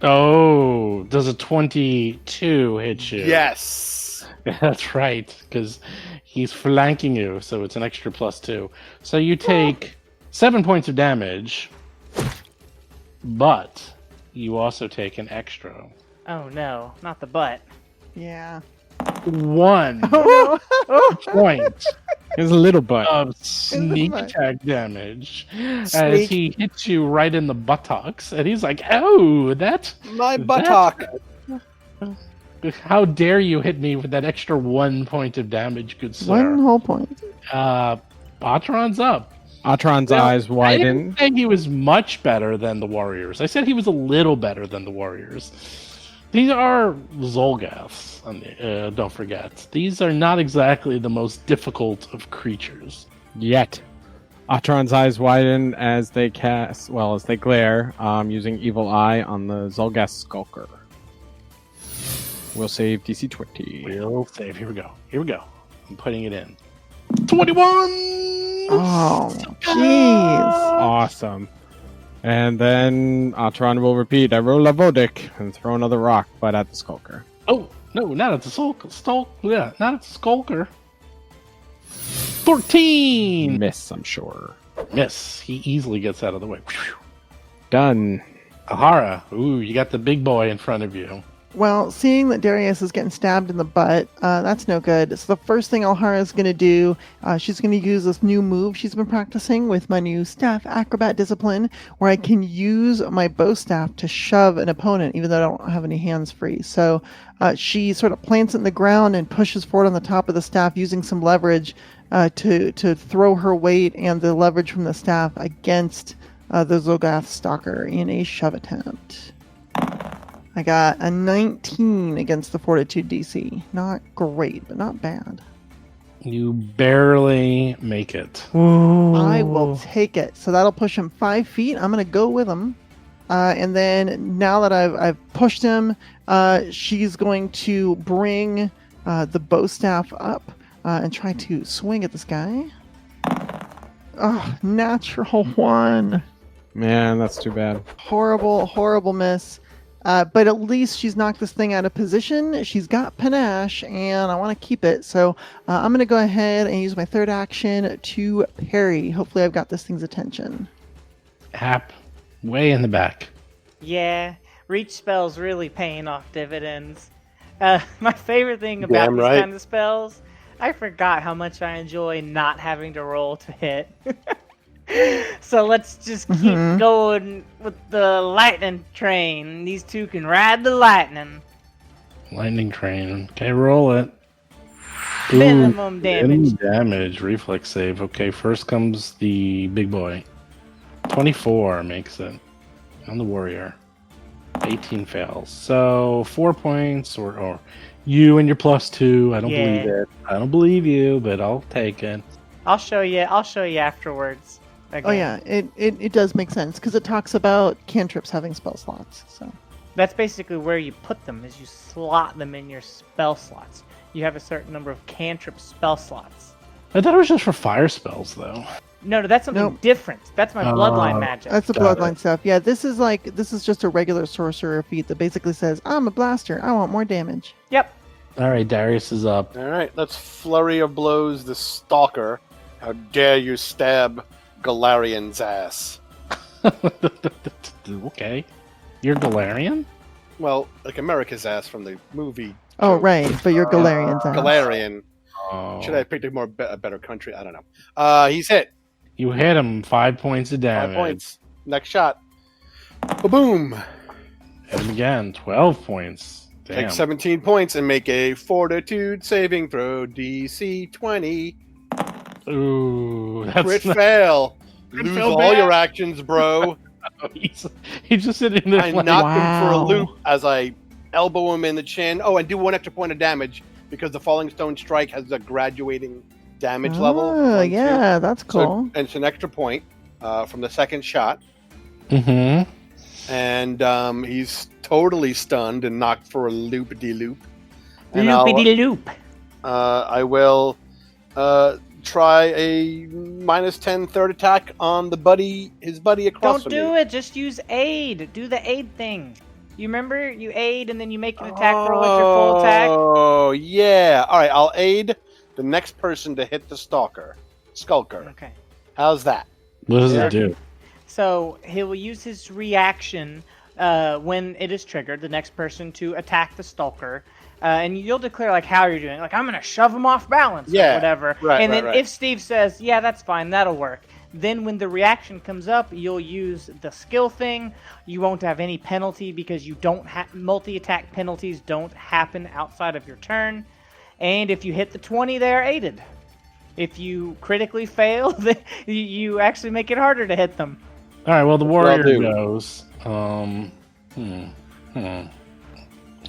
B: Oh, does a 22 hit you?
F: Yes.
B: That's right, because he's flanking you, so it's an extra +2. So you take 7 points of damage, but you also take an extra
C: Oh no, not the butt.
D: Yeah.
B: 1
D: Oh no.
B: point
E: Here's a little butt.
B: of sneak
D: Sneak.
B: attack damage as
F: Sneak.
B: he hits you right in the buttocks, and he's like, "Oh, that!
F: My buttock.
B: How dare you hit me with that extra 1 point of damage, good sir?"
D: 1 whole point.
B: Patron's up.
E: Atron's
B: Now,
E: eyes
B: I
E: widen.
B: didn't say he was much better than the Warriors. I said he was a little better than the Warriors. These are Zolgaths. Don't forget, these are not exactly the most difficult of creatures.
E: Yet. Atron's eyes widen as they glare, using Evil Eye on the Zolgath Skulker. We'll save DC 20.
B: We'll save. Here we go. Here we go. I'm putting it in. 21.
D: Oh, jeez.
E: Awesome. And then Atron will repeat, I roll a Vodic, and throw another rock, but at the Skulker.
B: Oh no, not at the not at the Skulker. 14.
E: Miss, I'm sure.
B: Miss. He easily gets out of the way.
E: Done.
B: Alhara. Ooh, you got the big boy in front of you.
D: Well, seeing that Darius is getting stabbed in the butt, that's no good. So the first thing Alhara is going to do, she's going to use this new move she's been practicing with my new staff acrobat discipline, where I can use my bow staff to shove an opponent, even though I don't have any hands free. So she sort of plants it in the ground and pushes forward on the top of the staff, using some leverage to throw her weight and the leverage from the staff against the Zolgath Stalker in a shove attempt. I got a 19 against the Fortitude DC. Not great, but not bad.
B: You barely make it.
D: I will take it. So that'll push him 5 feet. I'm going to go with him. And then now that I've pushed him, she's going to bring the bow staff up and try to swing at this guy. Oh, natural 1.
E: Man, that's too bad.
D: Horrible, horrible miss. But at least she's knocked this thing out of position. She's got panache, and I want to keep it. So I'm going to go ahead and use my third action to parry. Hopefully I've got this thing's attention.
B: Hap, way in the back.
C: Yeah, reach spells really paying off dividends. My favorite thing about
F: Damn
C: these
F: right.
C: kind of spells, I forgot how much I enjoy not having to roll to hit. So let's just keep going with the lightning train. These two can ride the lightning.
B: Lightning train. Okay, roll it. Ooh,
C: Minimum damage.
B: damage. Reflex save. Okay, first comes the big boy. 24 makes it. On the warrior. 18 fails. So 4 points, or you and your +2. I don't believe it. I don't believe you, but I'll take it.
C: I'll show you afterwards. Again.
D: Oh yeah, it does make sense because it talks about cantrips having spell slots. So
C: That's basically where you put them, is you slot them in your spell slots. You have a certain number of cantrip spell slots.
B: I thought it was just for fire spells, though.
C: No, that's something
D: Nope.
C: different. That's my bloodline magic.
D: that's the
B: Got
D: bloodline stuff. Yeah, this is just a regular sorcerer feat that basically says, "I'm a blaster. I want more damage."
C: Yep.
B: All right, Darius is up.
F: All right, let's flurry of blows the stalker. How dare you stab Galarian's ass?
B: Okay. You're Galarian?
F: Well, like America's ass from the movie.
D: Oh
F: joke.
D: right, but you're Galarian's ass.
F: Galarian.
B: Oh.
F: Should I have picked a better country? I don't know. He's hit.
B: You hit him 5 points of
F: 5
B: damage.
F: points. Next shot. Boom.
B: Hit him again. 12 points. Damn.
F: Take 17 points and make a fortitude saving throw. DC 20.
B: Ooh, that's
F: Crit
B: not-
F: fail.
B: I
F: Lose
B: feel
F: all
B: bad.
F: your actions, bro.
B: he's just sitting there
F: I
B: like,
F: knocked him for a
D: wow.
F: loop as I elbow him in the chin. Oh, and do 1 extra point of damage because the Falling Stone Strike has a graduating damage level.
D: Oh
F: 1, 2.
D: yeah, that's cool.
F: So, and it's an extra point from the second shot.
B: Mm-hmm.
F: And he's totally stunned and knocked for a loop-de-loop. And
C: Loopity-loop.
F: I will try a -10 third attack on his buddy across
C: Don't
F: from
C: do
F: me.
C: it. Just use aid. Do the aid thing. You remember? You aid and then you make an attack roll at your full attack.
F: Oh, yeah. All right, I'll aid the next person to hit the skulker.
C: Okay.
F: How's that?
B: What does
F: Yeah.
B: it do?
C: So he will use his reaction when it is triggered, the next person to attack the stalker. And you'll declare like how you're doing. Like, I'm going to shove him off balance
F: Yeah,
C: or whatever.
F: right,
C: and
F: right,
C: then
F: right.
C: if Steve says, yeah, that's fine, that'll work. Then when the reaction comes up, you'll use the skill thing. You won't have any penalty because you don't have multi-attack penalties don't happen outside of your turn. And if you hit the 20, they're aided. If you critically fail, then you actually make it harder to hit them.
B: All right, well, the
F: what I'll
B: warrior
F: do.
B: goes.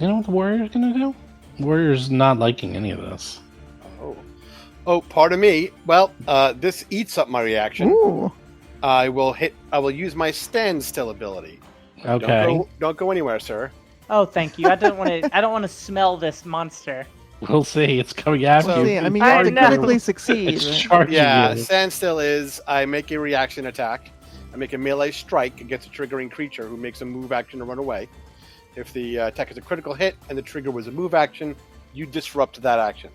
B: You know what the warrior's going to do? Warrior's not liking any of this.
F: Oh, pardon me. Well, this eats up my reaction.
D: Ooh.
F: I will use my standstill ability.
B: Okay.
F: Don't go anywhere, sir.
C: Oh, thank you. I don't want to smell this monster.
B: We'll see. It's coming after
F: So-
B: you.
D: See, I mean,
C: I
D: you have to
C: know.
D: critically succeed.
B: It's
D: right?
B: charging
F: Yeah,
B: you.
F: standstill is I make a reaction attack. I make a melee strike against a triggering creature who makes a move action to run away. If the attack is a critical hit and the trigger was a move action, you disrupt that action.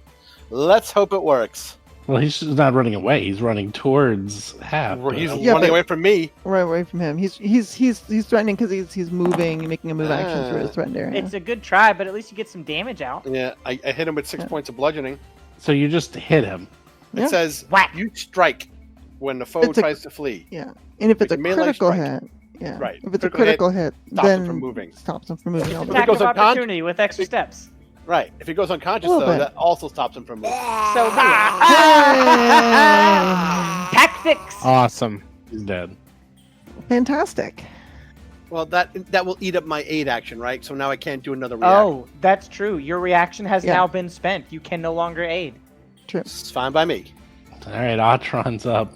F: Let's hope it works.
B: Well, he's just not running away. He's running towards Hap.
F: He's
D: Yeah,
F: running
D: but-
F: away from me.
D: Right away from him. He's threatening because he's moving, making a move action through his threatened area.
C: It's a good try, but at least you get some damage out.
F: Yeah, I hit him with 6 points of bludgeoning.
B: So you just hit him.
D: Yeah.
F: It says
C: Whack.
F: you strike when the foe
D: It's a-
F: tries to flee.
D: Yeah, and if it's a
F: It's a melee
D: critical
F: strike.
D: hit, yeah,
F: Right.
D: If it's a
F: Critical
D: critical hit,
F: stops
D: then
F: him from moving.
D: Stops him from moving. all the way.
C: Attack
F: goes
C: of
F: unconscious-
C: opportunity with extra steps.
F: Right. If he goes unconscious,
D: A little
F: though,
D: bit.
F: that also stops him from moving.
C: So be it. Tactics.
E: Awesome.
B: He's dead.
D: Fantastic.
F: Well, that will eat up my aid action, right? So now I can't do another reaction.
C: Oh, that's true. Your reaction has
D: Yeah.
C: now been spent. You can no longer aid.
D: True.
F: It's fine by me.
B: All right, Atron's up.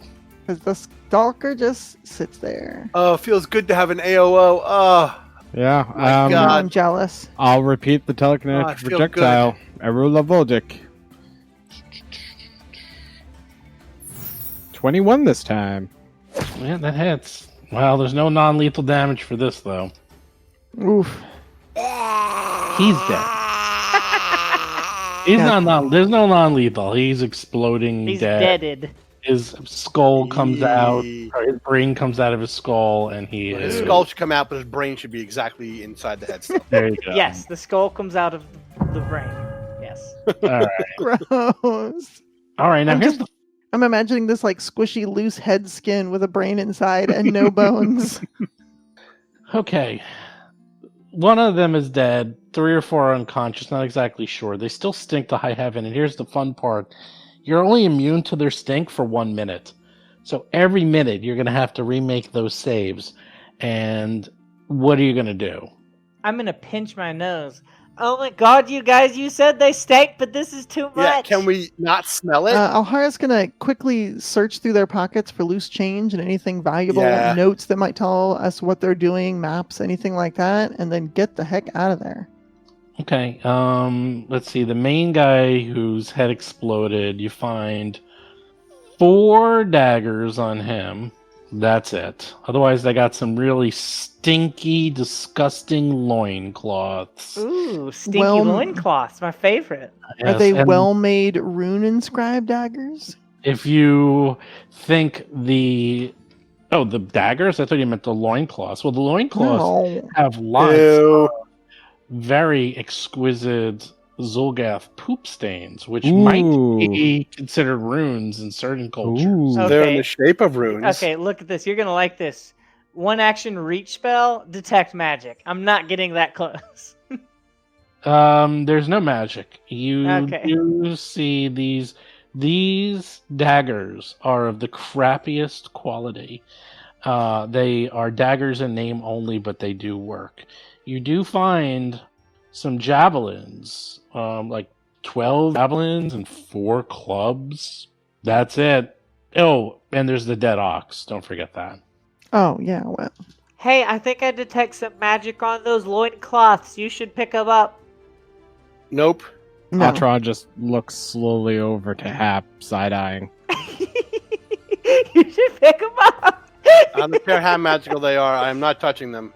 D: Because the stalker just sits there.
F: Oh, feels good to have an AOO. Oh,
E: Yeah.
F: My
E: Um,
F: God.
D: I'm jealous.
E: I'll repeat the
F: Oh, I
E: telekinetic
F: feel
E: projectile. Erula Voldic. 21 this time.
B: Yeah, that hits. Well, there's no non-lethal damage for this, though.
D: Oof.
B: He's dead. He's
D: Yeah.
B: There's no non-lethal. He's exploding
C: He's
B: dead.
C: deaded.
B: His skull comes out,
F: Yee.
B: or his brain comes out of his skull, and he
F: His
B: is...
F: skull should come out, but his brain should be exactly inside the head still.
B: There you go.
C: Yes, the skull comes out of the brain. Yes.
B: All right.
D: Gross.
B: All right, now
D: I'm
B: here's
D: just- I'm imagining this like squishy, loose head skin with a brain inside and no bones.
B: Okay. One of them is dead. 3 or 4 are unconscious. Not exactly sure. They still stink to high heaven. And here's the fun part. You're only immune to their stink for 1 minute. So every minute you're going to have to remake those saves. And what are you going to do?
C: I'm gonna pinch my nose. Oh my god, you guys, you said they stank, but this is too much.
F: Yeah, can we not smell it?
D: Alhara's gonna quickly search through their pockets for loose change and anything valuable,
F: Yeah.
D: notes that might tell us what they're doing, maps, anything like that, and then get the heck out of there.
B: Okay. Let's see. The main guy whose head exploded, you find 4 daggers on him. That's it. Otherwise, they got some really stinky, disgusting loincloths.
C: Ooh, stinky
D: Well-
C: loincloths, my favorite.
D: Are they
B: and
D: well-made rune-inscribed daggers?
B: If you think the daggers, I thought you meant the loincloths. Well, the loincloths
D: No.
B: have lots
F: Ew.
B: of very exquisite Zulgath poop stains, which might be considered runes in certain cultures.
E: Ooh.
C: Oh.
F: They're in
C: Okay.
F: the shape of runes.
C: Okay, look at this. You're gonna like this. 1 action reach spell, detect magic. I'm not getting that close.
B: There's no magic. You
C: Okay.
B: do see these daggers are of the crappiest quality. They are daggers in name only, but they do work. You do find some javelins, like 12 javelins and 4 clubs. That's it. Oh, and there's the dead ox. Don't forget that.
D: Oh, yeah, well.
C: Hey, I think I detect some magic on those loincloths. You should pick them up.
F: Nope.
D: No.
E: Atron just looks slowly over to Hap, side-eyeing.
C: You should pick them up.
F: I don't care how magical they are. I'm not touching them.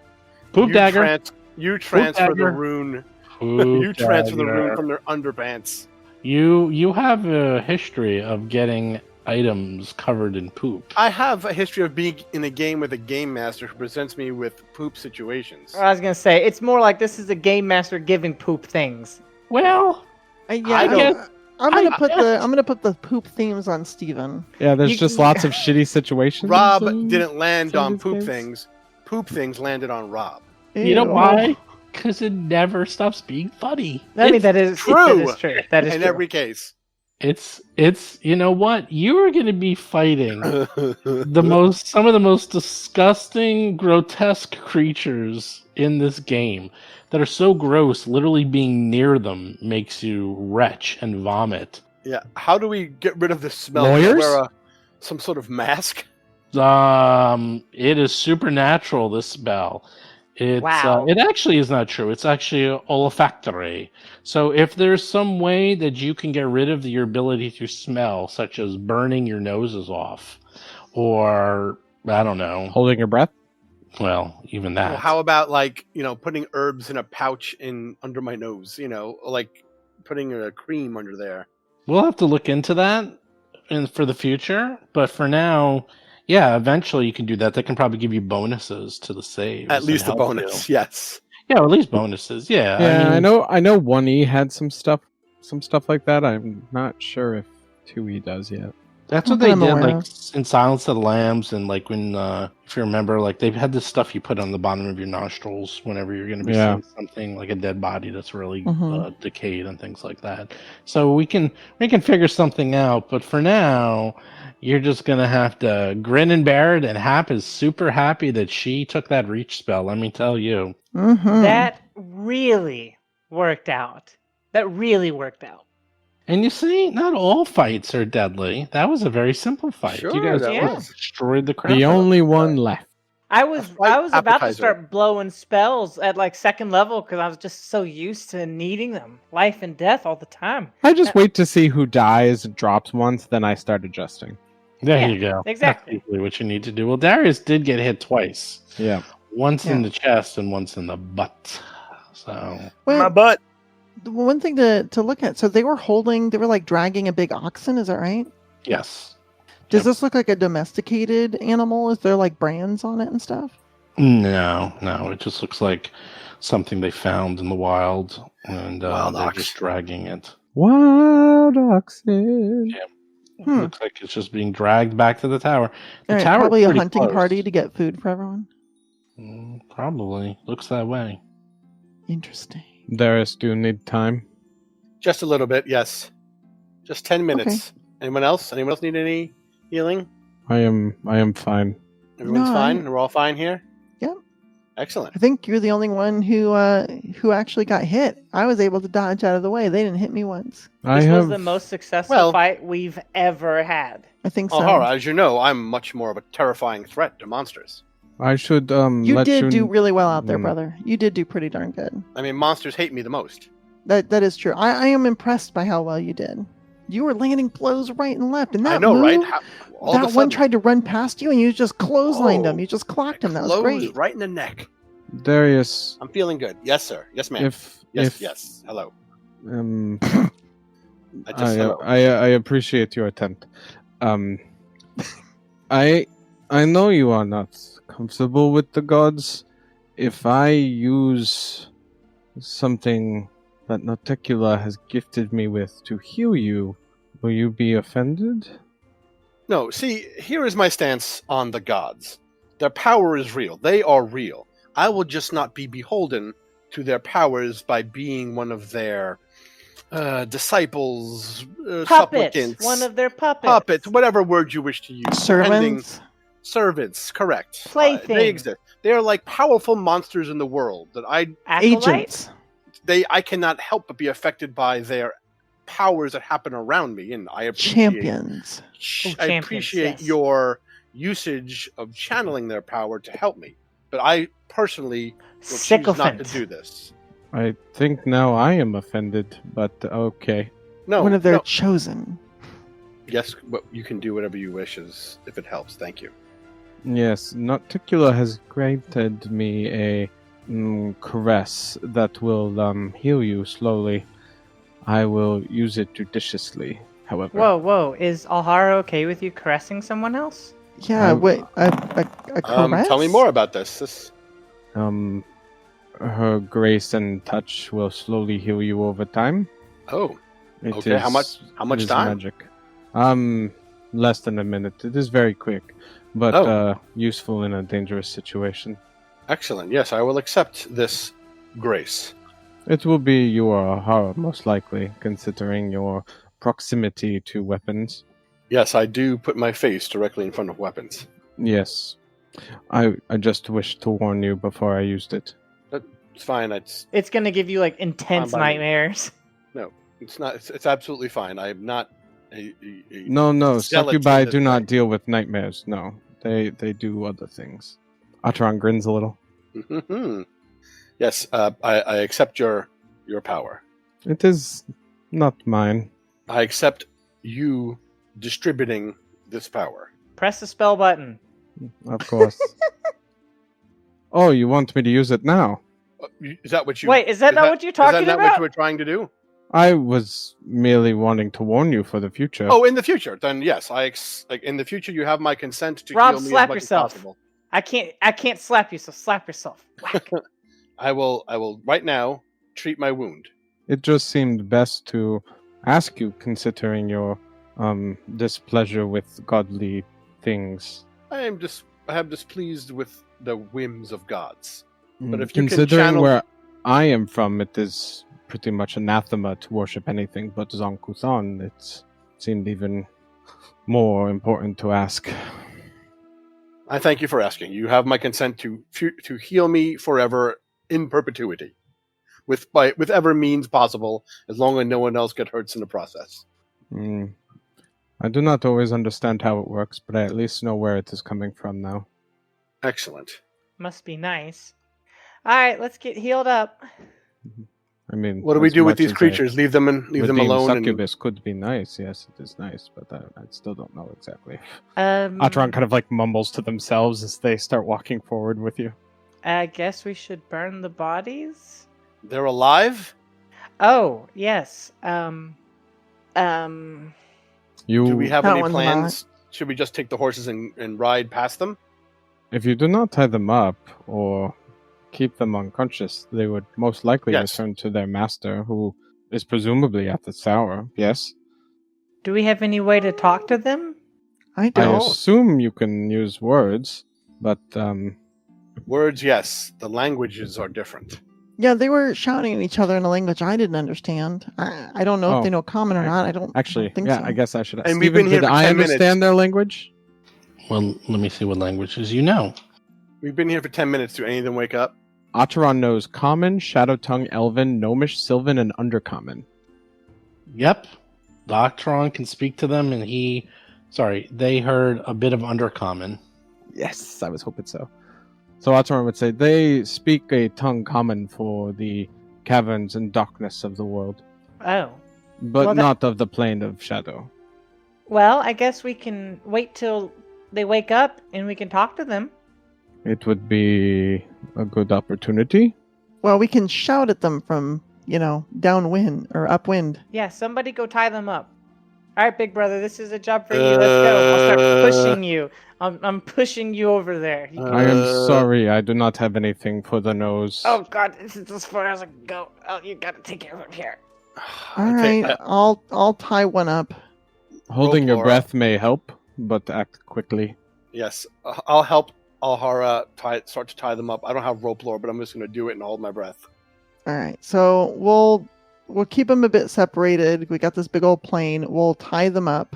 B: Poop dagger.
F: You transfer the
B: dagger.
F: rune.
B: Poop
F: You transfer the
B: dagger.
F: rune from their underpants.
B: You have a history of getting items covered in poop.
F: I have a history of being in a game with a game master who presents me with poop situations.
C: I was gonna say it's more like this is a game master giving poop things.
B: Well,
D: Yeah,
F: I
D: no,
B: guess-
D: I'm gonna put the poop themes on Steven.
E: Yeah, there's
C: You-
E: just lots of shitty situations.
F: Rob
E: in
F: didn't land
E: some
F: on
E: of these
F: poop
E: games.
F: things. Poop things landed on Rob.
B: you know
D: Ew.
B: why? Because it never stops being funny.
C: I mean, that is
F: true.
C: That is true. That is
F: In
C: true.
F: every case.
B: It's you know what? You are going to be fighting some of the most disgusting, grotesque creatures in this game that are so gross. Literally being near them makes you retch and vomit.
F: Yeah. How do we get rid of the smell?
E: Lawyers?
F: Wear some sort of mask?
B: It is supernatural. This spell. It's
C: Wow.
B: it actually is not true. It's actually olfactory. So if there's some way that you can get rid of your ability to smell, such as burning your noses off, or I don't know,
E: Holding your breath?
B: well, even that.
F: Well, how about putting herbs in a pouch under my nose? Like putting a cream under there.
B: We'll have to look into that for the future, but for now, yeah, eventually you can do that. They can probably give you bonuses to the saves.
F: At least
B: and
F: a
B: help
F: bonus.
B: you.
F: Yes.
B: Yeah, or at least bonuses. Yeah,
E: Yeah,
B: I mean,
E: I know 1E had some stuff like that. I'm not sure if 2E does yet.
B: that's what
D: Not that
B: they
D: I'm
B: did,
D: aware
B: like
D: of.
B: in Silence of the Lambs, and like when, if you remember, like they had this stuff you put on the bottom of your nostrils whenever you're going to be
E: Yeah.
B: seeing something like a dead body that's really
D: Mhm.
B: decayed and things like that. So we can figure something out, but for now, you're just gonna have to grin and bear it. And Hap is super happy that she took that reach spell. Let me tell you.
D: Mm-hmm.
C: That really worked out. That really worked out.
B: And you see, not all fights are deadly. That was a very simple fight. You
F: Sure,
B: guys
F: that
C: was.
B: destroyed the crap.
E: The
B: out of
E: only
B: it.
E: one left.
C: I was
F: slight
C: about to
F: appetizer.
C: start blowing spells at like 2nd level because I was just so used to needing them, life and death all the time.
E: I just wait to see who dies and drops once, then I start adjusting.
B: There
C: Yeah,
B: you go.
C: exactly.
B: That's usually what you need to do. Well, Darius did get hit twice.
E: Yeah.
B: Once in
D: Yeah.
B: the chest and once in the butt. So
F: My
D: Well,
F: butt.
D: the one thing to look at. So they were like dragging a big oxen. Is that right?
B: yes.
D: Does
B: Yep.
D: this look like a domesticated animal? Is there like brands on it and stuff?
B: No. It just looks like something they found in the wild, and
F: Wild
B: they're
F: ox.
B: just dragging it.
E: Wild oxen.
B: Looks like it's just being dragged back to the tower. The
D: All right,
B: tower's
D: probably a
B: pretty
D: hunting
B: close.
D: party to get food for everyone.
B: Probably looks that way.
D: Interesting.
E: Darius, do you need time?
F: Just a little bit, yes. Just 10 minutes. Anyone else? Anyone else need any healing?
E: I am fine.
F: Everyone's
D: No,
F: fine? We're all fine here?
D: Yep.
F: Excellent.
D: I think you're the only one who actually got hit. I was able to dodge out of the way. They didn't hit me once.
C: This was the most successful
F: Well-
C: fight we've ever had.
D: I think so.
F: Alhara, as you know, I'm much more of a terrifying threat to monsters.
E: I should
D: You
E: let
D: did
E: you
D: do really well out there,
E: Mm.
D: brother. You did do pretty darn good.
F: I mean, monsters hate me the most.
D: That is true. I am impressed by how well you did. You were landing blows right and left, and that
F: I know,
D: move,
F: right? All of a
D: that one
F: sudden,
D: tried to run past you, and you just clotheslined him.
F: Oh,
D: You just clocked him. That was
F: close
D: great.
F: right in the neck.
E: Darius,
F: I'm feeling good. Yes, sir. Yes, ma'am.
E: if
F: Yes. Hello.
E: um
F: Hello.
E: I appreciate your attempt. I know you are not comfortable with the gods. If I use something that Noticula has gifted me with to heal you, will you be offended?
F: No, see, here is my stance on the gods. Their power is real. They are real. I will just not be beholden to their powers by being one of their disciples,
C: Puppets.
F: supplicants,
C: One of their puppets.
F: puppets, whatever word you wish to use. Pretending-
D: Servants.
F: Servants, correct.
C: Playthings.
F: They exist. They are like powerful monsters in the world that
C: Acolytes?
D: Agents.
F: I cannot help but be affected by their powers that happen around me, and I appreciate
D: Champions.
C: Oh,
F: I
C: champions,
F: appreciate
C: yes.
F: your usage of channeling their power to help me. But I personally will choose not to
C: Sycophant.
F: do this.
E: I think now I am offended, but okay.
F: No,
D: One of their
F: no.
D: chosen.
F: Yes, but you can do whatever you wish if it helps. Thank you.
E: Yes, Noticula has granted me a caress that will heal you slowly. I will use it judiciously, however.
C: Whoa. Is Alhara okay with you caressing someone else?
D: Yeah, wait, a caress?
F: Tell me more about this.
E: Her grace and touch will slowly heal you over time.
F: Oh,
E: It
F: okay. How much
E: it is
F: time?
E: Magic. Less than a minute. It is very quick, but
F: Oh.
E: useful in a dangerous situation.
F: Excellent. Yes, I will accept this grace.
E: It will be your Alhara, most likely, considering your proximity to weapons.
F: Yes, I do put my face directly in front of weapons.
E: Yes. I just wished to warn you before I used it.
F: It's fine.
C: It's gonna give you like intense
F: Fine by me.
C: nightmares.
F: It's not. It's absolutely fine. I am not a
E: No,
F: zealot
E: succubi
F: in this
E: do not
F: way.
E: deal with nightmares. No, they do other things. Atron grins a little.
F: Yes, I accept your power.
E: It is not mine.
F: I accept you distributing this power.
C: Press the spell button.
E: Of course. Oh, you want me to use it now?
F: Is that what you?
C: Wait, is that not what you're talking
F: Is that not
C: about?
F: what you were trying to do?
E: I was merely wanting to warn you for the future.
F: Oh, in the future, then yes, like in the future, you have my consent to
C: Rob,
F: heal me
C: slap
F: as much
C: yourself.
F: as possible.
C: I can't slap you, so slap yourself. Whack.
F: I will right now treat my wound.
E: It just seemed best to ask you, considering your displeasure with godly things.
F: I am displeased with the whims of gods. But if you can
E: Considering
F: channel-
E: where I am from, it is pretty much anathema to worship anything but Zonkuthon. It seemed even more important to ask.
F: I thank you for asking. You have my consent to heal me forever in perpetuity, with ever means possible, as long as no one else gets hurt in the process.
E: I do not always understand how it works, but I at least know where it is coming from now.
F: Excellent.
C: Must be nice. All right, let's get healed up.
E: I mean,
F: What do we
E: as
F: do with
E: much
F: these
E: as
F: creatures? Leave them
E: redeemed
F: alone.
E: Succubus could be nice. Yes, it is nice, but I still don't know exactly.
C: Um,
E: Atron kind of like mumbles to themselves as they start walking forward with you.
C: I guess we should burn the bodies.
F: They're alive.
C: Oh yes.
E: You,
F: Do we have
D: That
F: any
D: one's
F: plans? Should we just take the horses and ride past them?
E: if you do not tie them up or keep them unconscious, they would most likely
F: Yes.
E: return to their master, who is presumably at the tower. Yes,
C: Do we have any way to talk to them?
D: I
E: I
D: don't.
E: assume you can use words, but
F: Words, yes. The languages are different.
D: Yeah, they were shouting at each other in a language I didn't understand. I don't know
E: Oh,
D: if they know common or not. I don't
E: actually,
D: think
E: yeah,
D: so.
E: I guess I should.
F: And we've been
E: Steven,
F: here
E: did
F: for
E: I
F: 10 minutes.
E: understand their language?
B: Well, let me see what languages you know.
F: We've been here for 10 minutes. Do any of them wake up?
E: Acheron knows Common, Shadow Tongue, Elven, Gnomish, Sylvan, and Undercommon.
B: Yep. Doctron can speak to them, and they heard a bit of Undercommon.
E: Yes, I was hoping so. So Acheron would say, they speak a tongue common for the caverns and darkness of the world,
C: Oh.
E: but
C: Well, that-
E: not of the plane of shadow.
C: Well, I guess we can wait till they wake up and we can talk to them.
E: It would be a good opportunity.
D: Well, we can shout at them from, downwind or upwind.
C: Yeah, somebody go tie them up. All right, big brother, this is a job for you. Let's go. I'll start pushing you. I'm pushing you over there. You can-
E: I am sorry, I do not have anything for the nose.
C: Oh God, this is as far as I can go. Oh, you gotta take care of it here.
D: All right, I'll tie one up.
E: Holding your
F: Rope,
E: breath may help, but act quickly.
F: Yes. I'll help Alhara start to tie them up. I don't have rope lore, but I'm just going to do it and hold my breath.
D: All right, so we'll keep them a bit separated. We got this big old plane. We'll tie them up.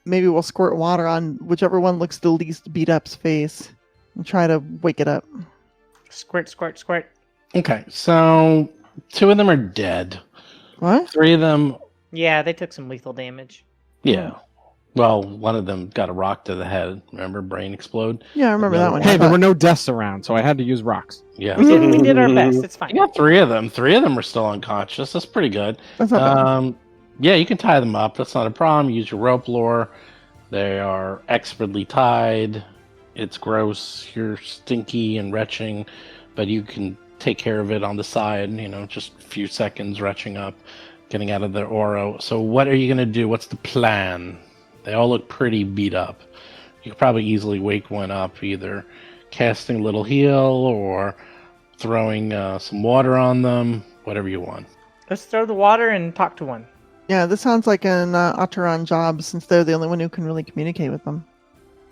D: Maybe we'll squirt water on whichever one looks the least beat up's face and try to wake it up.
C: Squirt, squirt, squirt.
B: Okay, so 2 of them are dead.
D: What?
B: 3 of them,
C: Yeah, they took some lethal damage.
B: yeah. Well, one of them got a rock to the head. Remember, brain explode?
D: Yeah, I remember that one.
E: Hey,
D: I
E: there were
D: thought-
E: no deaths around, so I had to use rocks.
B: Yeah.
C: We did our best. It's fine.
B: You got 3 of them. 3 of them are still unconscious. That's pretty good.
D: That's not bad.
B: Yeah, you can tie them up. That's not a problem. Use your rope lore. They are expertly tied. It's gross. You're stinky and retching, but you can take care of it on the side. Just a few seconds retching up, getting out of their aura. So what are you going to do? What's the plan? They all look pretty beat up. You could probably easily wake one up, either casting a little heal or throwing some water on them, whatever you want.
C: Let's throw the water and talk to one.
D: Yeah, this sounds like an Acheron job since they're the only one who can really communicate with them.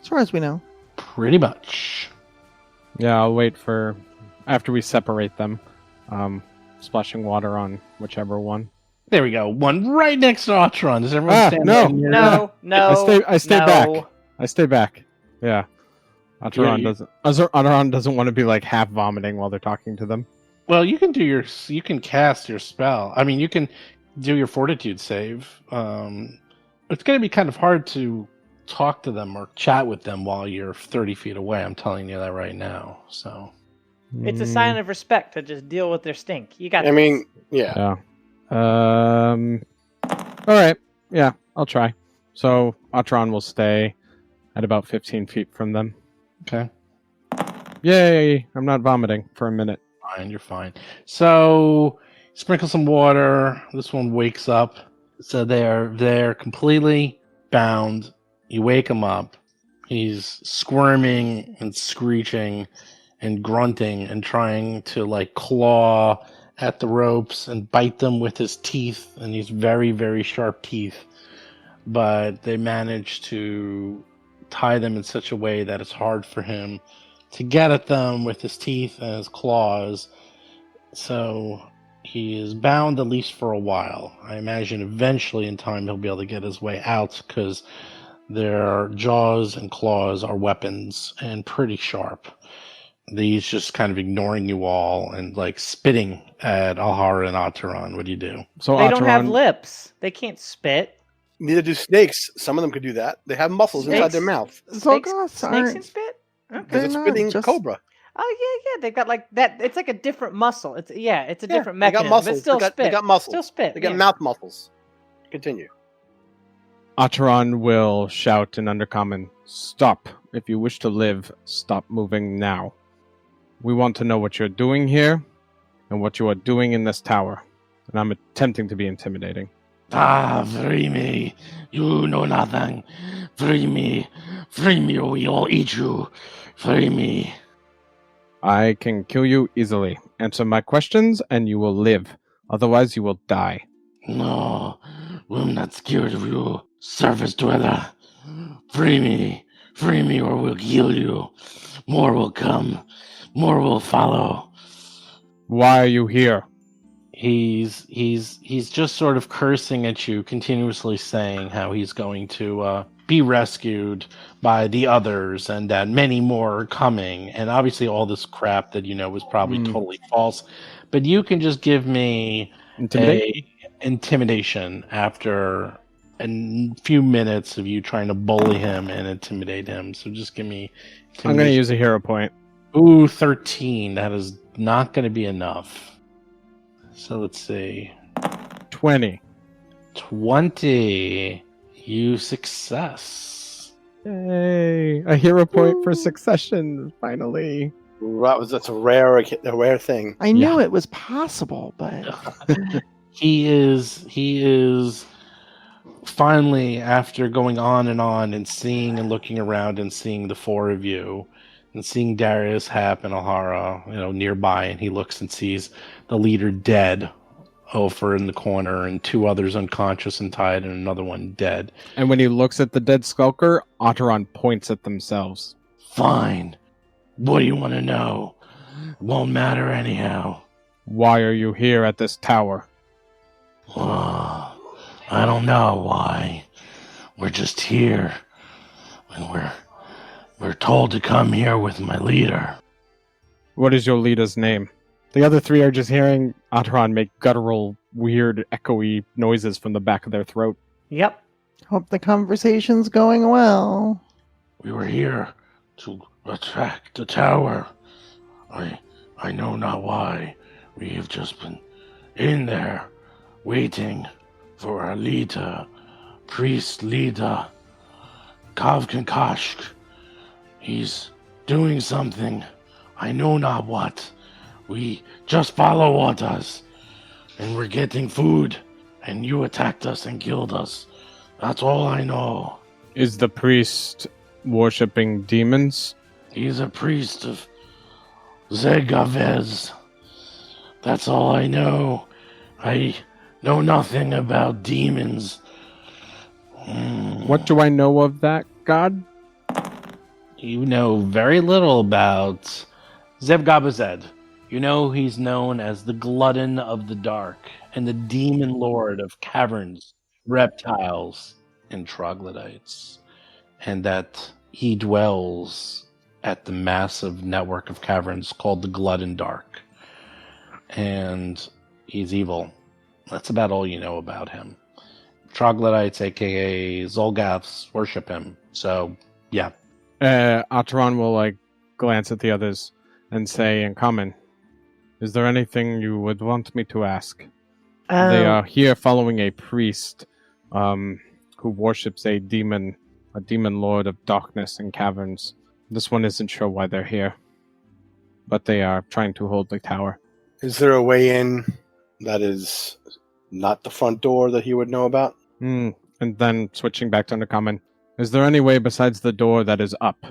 D: As far as we know.
B: Pretty much.
E: Yeah, I'll wait for after we separate them, splashing water on whichever one.
B: There we go. One right next to Otron. Does everyone stand
E: no.
B: up?
C: No, no.
E: I stay
C: no.
E: back. I stay back. Yeah. Acheron
B: you-
E: doesn't want to be like half vomiting while they're talking to them.
B: Well, you can cast your spell. I mean, you can do your fortitude save. It's going to be kind of hard to talk to them or chat with them while you're 30 feet away. I'm telling you that right now. So
C: It's a sign of respect to just deal with their stink. You got
F: I
C: this.
F: mean, yeah.
E: Yeah. All right. Yeah, I'll try. So Atron will stay at about 15 feet from them.
B: okay,
E: Yay! I'm not vomiting for a minute.
B: fine, you're fine. So sprinkle some water. This one wakes up. So they're completely bound. You wake him up. He's squirming and screeching and grunting and trying to claw at the ropes and bite them with his teeth, and these very, very sharp teeth. But they manage to tie them in such a way that it's hard for him to get at them with his teeth and his claws. So he is bound at least for a while. I imagine eventually in time he'll be able to get his way out, because their jaws and claws are weapons and pretty sharp. He's just kind of ignoring you all and spitting at Alhara and Ataran. What do you do?
E: So
C: They don't have
E: Acheron-
C: lips. They can't spit.
F: Neither do snakes. Some of them could do that. They have muscles inside their
C: Snakes?
F: mouth.
C: Snakes
D: Zolgoths
C: can
D: aren't.
C: spit? Okay.
F: Because it's
D: They're not
F: spitting
D: just-
F: cobra.
C: Oh yeah. They've got like that. It's like a different muscle. It's a different
F: They got
C: mechanism.
F: muscles.
C: It's still
F: they
C: spit.
F: got muscles.
C: Still spit.
F: They got
C: yeah.
F: mouth muscles. Continue.
E: Ataran will shout in Undercommon, "Stop! If you wish to live, stop moving now. We want to know what you're doing here, and what you are doing in this tower." And I'm attempting to be intimidating.
B: Free me. You know nothing. Free me. Free me or we all eat you. Free me.
E: I can kill you easily. Answer my questions, and you will live. Otherwise, you will die.
B: No, I'm not scared of you, surface dweller. Free me or we'll kill you. More will come, more will follow.
E: Why are you here?
B: He's just sort of cursing at you, continuously saying how he's going to be rescued by the others and that many more are coming. And obviously all this crap that you know was probably totally false. But you can just give me intimidation after a few minutes of you trying to bully him and intimidate him. So just give me
E: I'm going to use a hero point.
B: Ooh, 13. That is not going to be enough. So let's see.
E: 20.
B: 20. You success.
E: Yay! A hero point for succession, finally.
F: That's a rare thing.
D: I knew it was possible, but
B: He is finally, after going on and seeing and looking around and seeing the four of you and seeing Darius, Hap, and Alhara, nearby, and he looks and sees the leader dead over in the corner and two others unconscious and tied and another one dead.
E: And when he looks at the dead skulker, Ataran points at themselves.
B: Fine. What do you want to know? Won't matter anyhow.
E: Why are you here at this tower?
B: I don't know why. We're just here. And we're told to come here with my leader.
E: What is your leader's name? The other three are just hearing Ataran make guttural, weird, echoey noises from the back of their throat.
C: Yep.
D: hope the conversation's going well.
B: We were here to attack the tower. I know not why. We have just been in there, waiting for our leader, priest leader, Kavkankashk. He's doing something. I know not what. We just follow orders, and we're getting food, and you attacked us and killed us. That's all I know.
E: Is the priest worshipping demons?
B: He's a priest of Zegavez. That's all I know. I know nothing about demons.
E: What do I know of that god?
B: You know very little about Zevgabazed. You know he's known as the Glutton of the Dark and the Demon Lord of caverns, reptiles, and troglodytes. And that he dwells at the massive network of caverns called the Glutton Dark. And he's evil. That's about all you know about him. Troglodytes, aka Zolgaths, worship him. So, yeah.
E: Ataran will glance at the others and say in common, "Is there anything you would want me to ask?" They are here following a priest who worships a demon lord of darkness and caverns. This one isn't sure why they're here, but they are trying to hold the tower.
F: Is there a way in that is not the front door that he would know about?
E: And then switching back to Undercommon, is there any way besides the door that is up?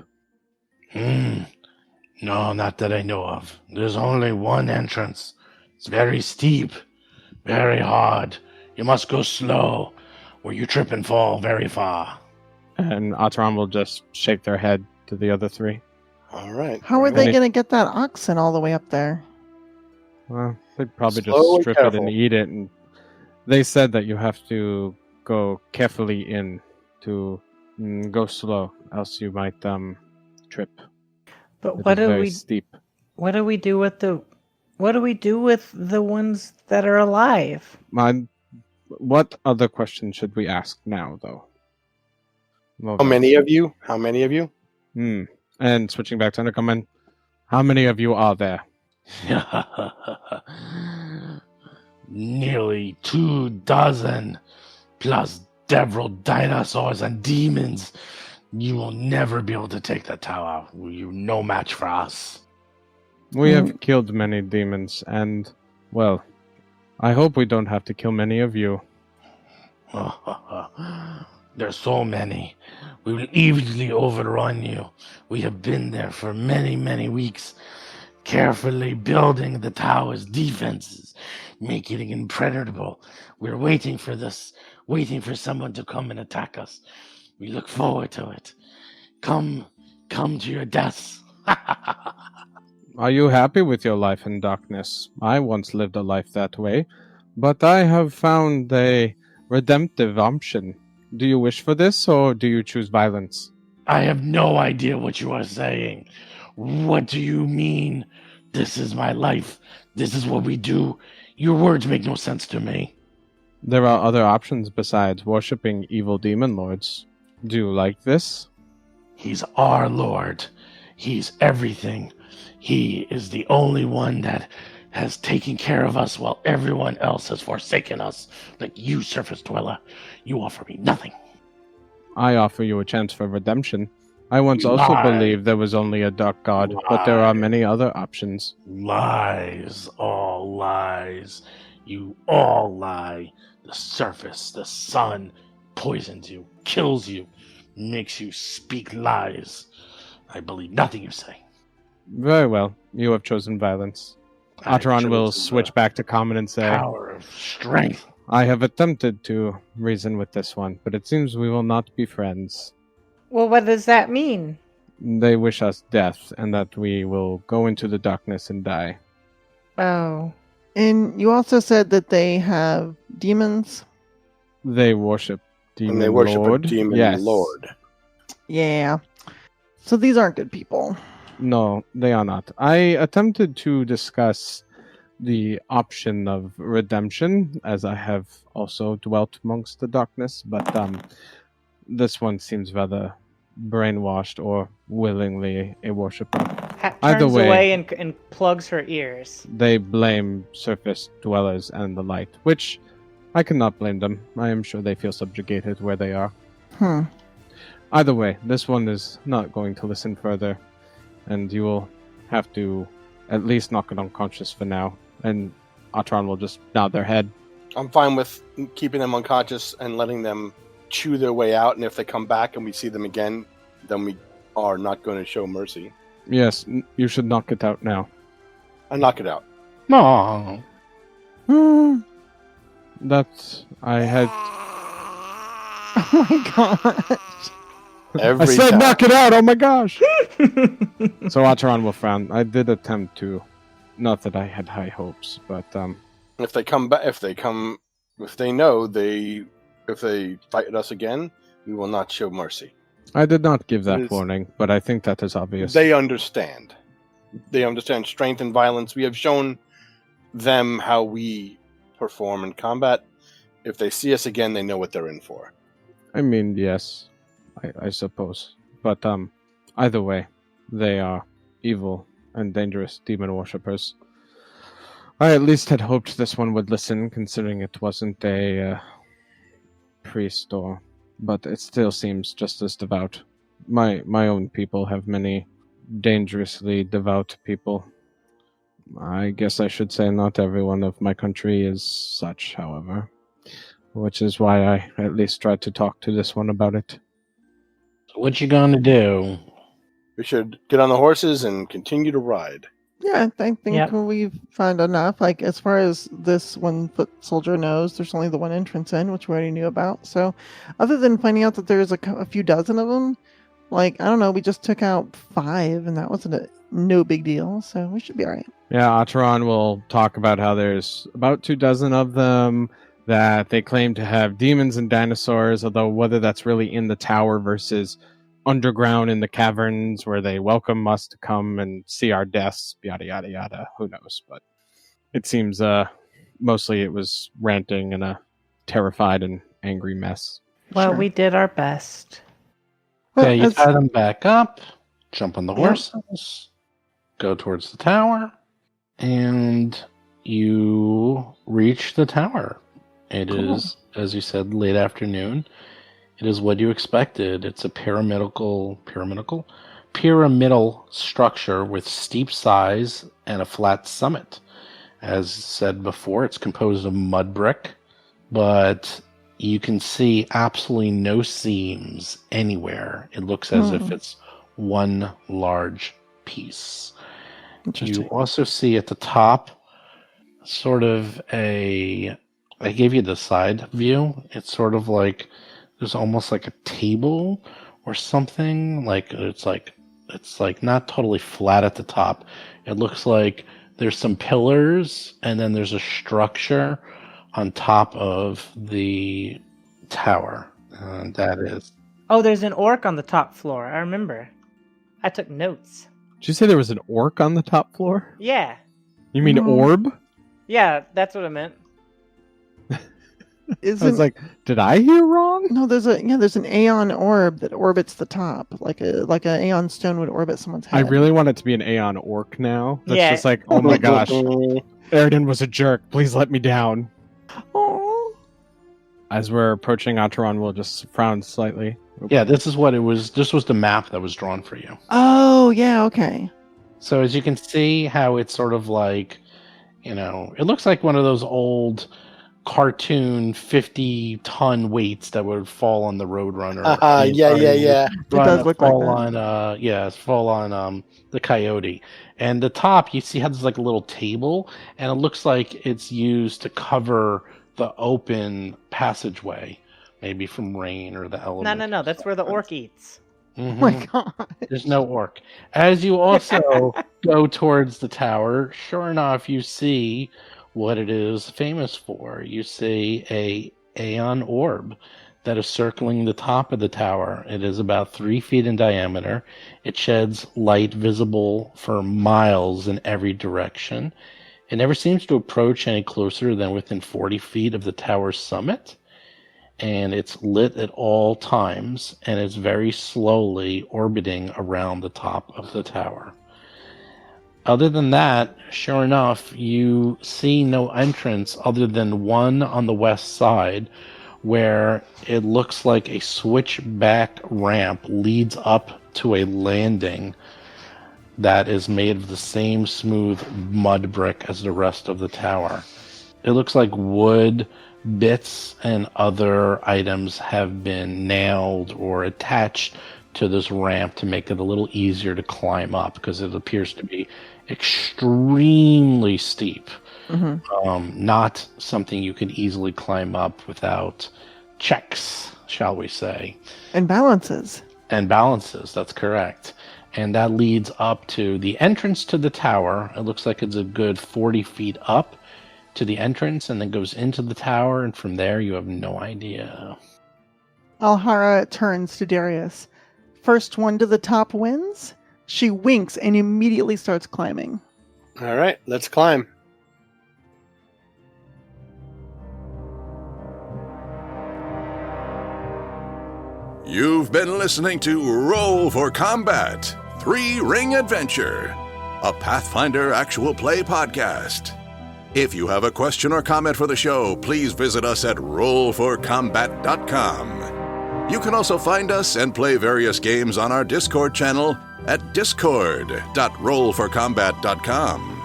B: No, not that I know of. There's only one entrance. It's very steep, very hard. You must go slow, or you trip and fall very far.
E: And Ataran will just shake their head to the other three.
F: All right.
D: How are they going to get that oxen all the way up there?
E: Well, they'd probably
F: Slow
E: just
F: and
E: strip it
F: careful.
E: and eat it. And they said that you have to go carefully in to go slow, else you might trip.
C: But
E: It
C: what
E: is
C: do
E: very
C: we
E: steep.
C: what do we do with the ones that are alive?
E: What other questions should we ask now, though?
F: How many of you?
E: And switching back to Undercommon, How many of you are there?
B: Nearly 24, plus several dinosaurs and demons. You will never be able to take that tower. You're no match for us.
E: We have killed many demons, and, well, I hope we don't have to kill many of you.
B: There's so many. We will easily overrun you. We have been there for many, many weeks, carefully building the tower's defenses, making it impenetrable. We're waiting for this, waiting for someone to come and attack us. We look forward to it. Come to your deaths.
E: Are you happy with your life in darkness? I once lived a life that way, but I have found a redemptive option. Do you wish for this, or do you choose violence?
B: I have no idea what you are saying. What do you mean? This is my life. This is what we do. Your words make no sense to me.
E: There are other options besides worshipping evil demon lords. Do you like this?
B: He's our Lord. He's everything. He is the only one that has taken care of us while everyone else has forsaken us. Like you, surface dweller, you offer me nothing.
E: I offer you a chance for redemption. I once
B: You
E: also
B: lie.
E: believed there was only a dark god, but there are many other options.
B: Lies, all lies. You all lie. The surface, the sun, poisons you, kills you, makes you speak lies. I believe nothing you say.
E: Very well, you have chosen violence.
B: I've
E: Atron will
B: chosen
E: switch
B: the
E: back to common and say,
B: power of strength.
E: I have attempted to reason with this one, but it seems we will not be friends.
C: Well, what does that mean?
E: They wish us death, and that we will go into the darkness and die.
C: Oh.
D: And you also said that they have demons.
E: They worship demon
F: And they worship
E: lord.
F: a demon
E: Yes.
F: lord.
D: Yeah. So these aren't good people.
E: No, they are not. I attempted to discuss the option of redemption, as I have also dwelt amongst the darkness, but this one seems rather brainwashed or willingly a worshiper. Either
C: Turns
E: way-
C: away and plugs her ears.
E: They blame surface dwellers and the light, which I cannot blame them. I am sure they feel subjugated where they are. Either way, this one is not going to listen further, and you will have to at least knock it unconscious for now, and Atron will just nod their head.
F: I'm fine with keeping them unconscious and letting them chew their way out, and if they come back and we see them again, then we are not going to show mercy.
E: Yes, you should knock it out now.
F: I knock it out.
B: No.
E: That I had.
D: Oh my god.
F: Every
E: I said
F: time.
E: knock it out! Oh my gosh! So Atron will frown. I did attempt to. Not that I had high hopes, but
F: If they come back, if they know if they fight us again, we will not show mercy.
E: I did not give that
F: It is-
E: warning, but I think that is obvious.
F: They understand. They understand strength and violence. We have shown them how we perform in combat. If they see us again, they know what they're in for.
E: I mean, yes, I suppose. But either way, they are evil and dangerous demon worshippers. I at least had hoped this one would listen, considering it wasn't a priest but it still seems just as devout. My own people have many dangerously devout people. I guess I should say not everyone of my country is such, however. Which is why I at least tried to talk to this one about it.
B: So what you gonna do?
F: We should get on the horses and continue to ride.
D: Yeah, I think
C: Yep.
D: we've found enough. Like, as far as this one foot soldier knows, there's only the one entrance in, which we already knew about. So, other than finding out that there's a few dozen of them, like, I don't know, we just took out 5, and that wasn't no big deal. So, we should be all right.
E: Yeah, Atron will talk about how there's about 24 of them, that they claim to have demons and dinosaurs, although whether that's really in the tower versus underground in the caverns where they welcome us to come and see our deaths, yada yada yada, who knows. But it seems mostly it was ranting and a terrified and angry mess.
C: Well,
D: Sure.
C: we did our best.
D: Well,
B: Okay, you
D: as-
B: tie them back up, jump on the
D: Yeah.
B: horses. go towards the tower, and you reach the tower. It is, as you said, late afternoon. It is what you expected. It's a pyramidal structure with steep sides and a flat summit. As said before, it's composed of mud brick, but you can see absolutely no seams anywhere. It looks as if it's one large piece. You also see at the top sort of I gave you the side view. It's sort of like there's almost like a table or something. It's like not totally flat at the top. It looks like there's some pillars and then there's a structure on top of the tower. That is.
C: Oh, there's an orc on the top floor. I remember. I took notes.
E: Did you say there was an orc on the top floor?
C: Yeah.
E: You mean orb?
C: Yeah, that's what I meant.
E: I was like, did I hear wrong?
D: No, there's an Aeon orb that orbits the top, like a Aeon stone would orbit someone's head.
E: I really want it to be an Aeon orc now. That's
C: Yeah.
E: just like, oh my gosh, Erran was a jerk. Please let me down.
D: Oh.
E: As we're approaching Atron, we'll just frown slightly.
B: Yeah, this is what it was. This was the map that was drawn for you.
D: Oh, yeah, okay.
B: So as you can see how it's sort of like, it looks like one of those old cartoon 50-ton weights that would fall on the Roadrunner.
F: Yeah.
D: It does look like that.
B: Fall on the Coyote. And the top, you see how there's like a little table, and it looks like it's used to cover the open passageway, maybe from rain or the elements.
C: No. That's where the orc eats.
D: Oh my god.
B: There's no orc. As you also go towards the tower, sure enough, you see what it is famous for. You see a Aeon orb that is circling the top of the tower. It is about 3 feet in diameter. It sheds light visible for miles in every direction. It never seems to approach any closer than within 40 feet of the tower's summit. And it's lit at all times, and it's very slowly orbiting around the top of the tower. Other than that, sure enough, you see no entrance other than one on the west side where it looks like a switchback ramp leads up to a landing that is made of the same smooth mud brick as the rest of the tower. It looks like wood bits and other items have been nailed or attached to this ramp to make it a little easier to climb up, because it appears to be extremely steep. Not something you can easily climb up without checks, shall we say.
D: And balances.
B: That's correct. And that leads up to the entrance to the tower. It looks like it's a good 40 feet up to the entrance, and then goes into the tower, and from there you have no idea.
D: Alhara turns to Darius. First one to the top wins. She winks and immediately starts climbing.
F: All right, let's climb.
A: You've been listening to Roll for Combat 3-Ring Adventure, a Pathfinder actual play podcast. If you have a question or comment for the show, please visit us at rollforcombat.com. You can also find us and play various games on our Discord channel at discord.rollforcombat.com.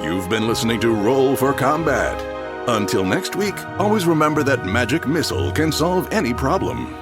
A: You've been listening to Roll for Combat. Until next week, always remember that magic missile can solve any problem.